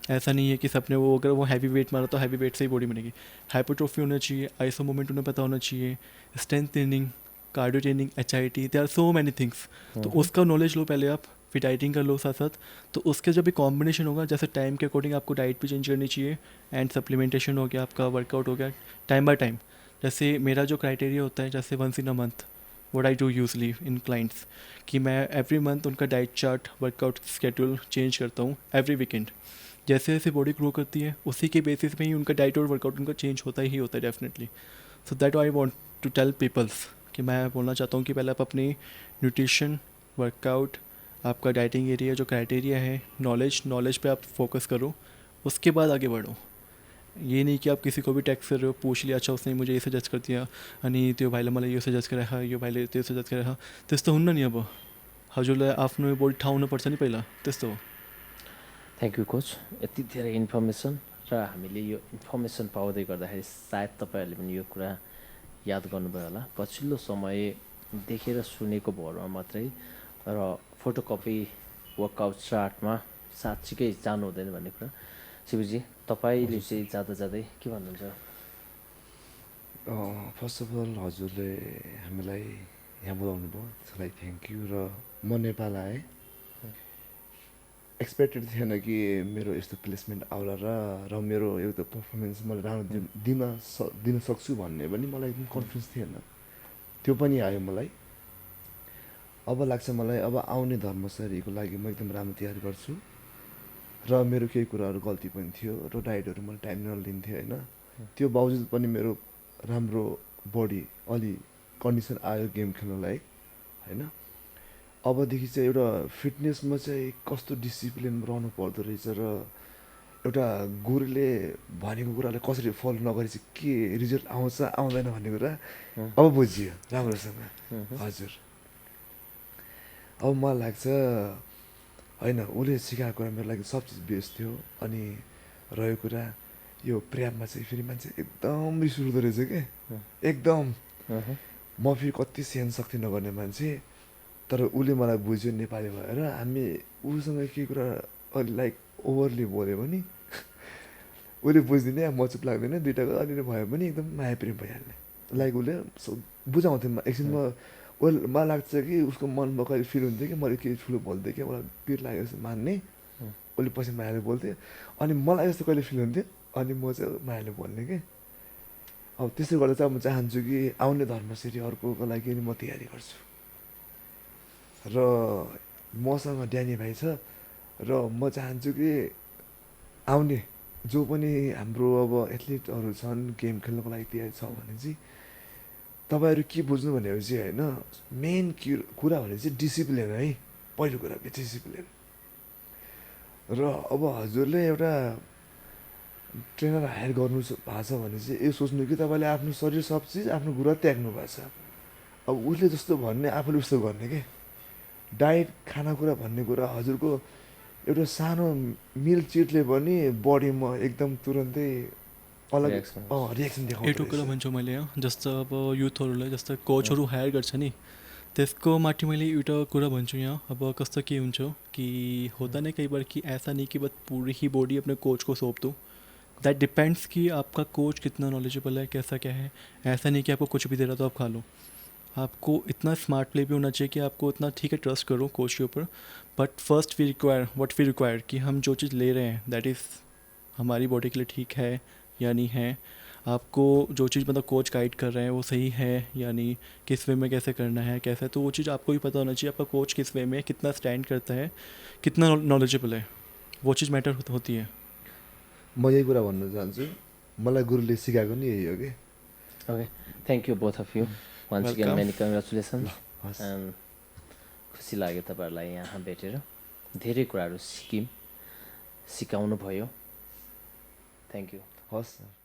ऐसा नहीं है कि सबने वो अगर वो हैवी वेट मारा तो हैवी वेट से ही बॉडी बनेगी हाइपोट्रोफी होना चाहिए आइसो मूवमेंट उन्हें पता होना चाहिए strength training cardio training HIIT there are so many things तो उसका नॉलेज लो पहले आप फिर डाइटिंग कर लो साथ साथ तो उसके जब भी कॉम्बिनेशन होगा जैसे टाइम के अकॉर्डिंग आपको डाइट भी चेंज करनी चाहिए एंड सप्लीमेंटेशन हो गया आपका वर्कआउट हो गया टाइम बाय टाइम जैसे मेरा जो क्राइटेरिया होता है जैसे once in a month what I do usually in clients कि मैं एवरी मंथ उनका diet chart workout schedule change करता हूँ एवरी वीकेंड जैसे जैसे बॉडी ग्रो करती है उसी के बेसिस में ही उनका डाइट और वर्कआउट उनका चेंज होता ही होता है definitely so that I want to tell peoples कि मैं बोलना चाहता हूँ कि पहले आप अपनी न्यूट्रिशन वर्कआउट आपका डाइटिंग एरिया जो क्राइटेरिया है नॉलेज पे आप फोकस करो उसके बाद आगे बढ़ो ये नहीं कि आप किसी को भी टेक्स्ट कर रहे हो पूछ लिया अच्छा उसने मुझे ये सजेस्ट कर दिया अनि त्यो भाइले मलाई यो सजेस्ट गरेको यो भाइले त्यो सजेस्ट गरेको त्यस्तो हुन्न नि अब हजुरलाई आफ्नो बडी ठाउँ हुनुपर्छ नि पहिला त्यस्तो हो थ्याङ्क यू कोच यति धेरै इन्फर्मेसन र हामीले यो इन्फर्मेसन पाउँदै गर्दाखेरि सायद तपाईँहरूले पनि यो कुरा याद गर्नुभयो होला पछिल्लो समय देखेर सुनेको भरमा मात्रै र फोटोकपी वर्कआउट चार्टमा साँच्चीकै जानु हुँदैन भन्ने कुरा शिवजी तपाईँले चाहिँ जाँदै के भन्नुहुन्छ फर्स्ट अफ अल हजुरले हामीलाई यहाँ बोलाउनु भयो त्यसको लागि थ्याङ्क यू र म नेपाल आएँ एक्सपेक्टेड थिएन कि मेरो यस्तो प्लेसमेन्ट आउला र मेरो एउटा पर्फर्मेन्स मैले राम्रो दिन सक्छु भन्ने पनि मलाई एकदम कन्फिडेन्स थिएन त्यो पनि आयो मलाई अब लाग्छ मलाई अब आउने धर्मसरीको लागि म एकदम राम्रो तयारी गर्छु र मेरो केही कुराहरू गल्ती पनि थियो र डाइटहरू मैले टाइम नलिन्थेँ होइन त्यो बावजुद पनि मेरो राम्रो बडी अलि कन्डिसन आयो गेम खेल्नलाई होइन अबदेखि चाहिँ एउटा फिटनेसमा चाहिँ कस्तो डिसिप्लिनमा रहनु पर्दो रहेछ र एउटा गुरुले भनेको कुरालाई कसरी फलो नगरी चाहिँ के रिजल्ट आउँछ आउँदैन भन्ने कुरा अब बुझियो राम्रोसँग हजुर अब मलाई लाग्छ होइन उसले सिकाएको कुरा मेरो लागि सब चिज बेस्ट थियो अनि रह्यो कुरा यो प्र्याममा चाहिँ फेरि मान्छे एकदम रिस उठ्दो रहेछ क्या एकदम म फेरि कति सहन शक्ति नगर्ने मान्छे तर उसले मलाई बुझ्यो नेपाली भएर हामी उसँग केही कुरा अलि लाइक ओभरली बोल्यो भने उसले बुझिदिने म चुप लाग्दैन दुइटाको अलिअलि भयो भने एकदम माया प्रेम भइहाल्ने लाइक उसले बुझाउँथ्यो एकछिनमा मलाई लाग्छ कि उसको मनमा कहिले फिल हुन्थ्यो कि मैले केही ठुलो बोल्थेँ कि मलाई पिर लागेको जस्तो मान्ने उसले पछि मायाले बोल्थ्यो अनि मलाई जस्तो कहिले फिल हुन्थ्यो अनि म चाहिँ मायाले बोल्ने कि अब त्यसो गर्दा चाहिँ म चाहन्छु कि आउने धर्मश्री अर्कोको लागि म तयारी गर्छु र मसँग ड्यानी भाइ छ र म चाहन्छु कि आउने जो पनि हाम्रो अब एथलिटहरू छन् गेम खेल्नको लागि तयारी छ भने चाहिँ तपाईँहरू के बुझ्नु भनेपछि होइन मेन कुरा भने चाहिँ डिसिप्लिन है पहिलो कुरा डिसिप्लिन र अब हजुरले एउटा ट्रेनर हायर गर्नु भएको छ भने चाहिँ यो सोच्नु कि तपाईँले आफ्नो शरीर सब चिज आफ्नो कुरा त्याग्नु भएको छ अब उसले जस्तो भन्ने आफूले उस्तो गर्ने के डाइट खानाकुरा भन्ने कुरा हजुरको एउटा सानो मिल चिटले पनि बडीमा एकदम तुरन्तै अलग रिएक्सन देखाउँछ एउटा कुरा भन्छु मैले जस्तो अब युथहरूलाई जस्तो कोचहरू हायर गर्छ नि त्यसको माथि मैले एउटा कुरा भन्छु यहाँ अब कस्तो के हुन्छ कि होता नहीं कई बार कि ऐसा नहीं कि बस पूरी ही बॉडी अपने कोच को सौंप दो दैट डिपेंड्स कि आपका कोच कितना नॉलेजेबल है कैसा क्या है ऐसा नहीं कि आपको कुछ भी दे रहा तो आप खा लो आपको इतना स्मार्ट प्ले भी होना चाहिए कि आपको इतना ठीक है ट्रस्ट करो कोच के ऊपर बट फर्स्ट वी रिक्वायर कि हम जो चीज़ ले रहे हैं दैट इज़ हमारी बॉडी के लिए ठीक है या नहीं है आपको जो चीज़ मतलब कोच गाइड कर रहे हैं वो सही है या नहीं किस वे में कैसे करना है कैसा है तो वो चीज़ आपको भी पता होना चाहिए आपका कोच किस वे में कितना स्टैंड करता है कितना नॉलेजेबल है वो चीज़ मैटर होती है म यही कुरा भन्न चाहन्छु मलाई गुरुले सिकाएको नि यही हो कि okay thank you both of you once again many congratulation खुसी लाग्यो तपाईँहरूलाई यहाँ भेटेर धेरै कुराहरू सिकाउनु भयो थ्याङ्क यू हस् सर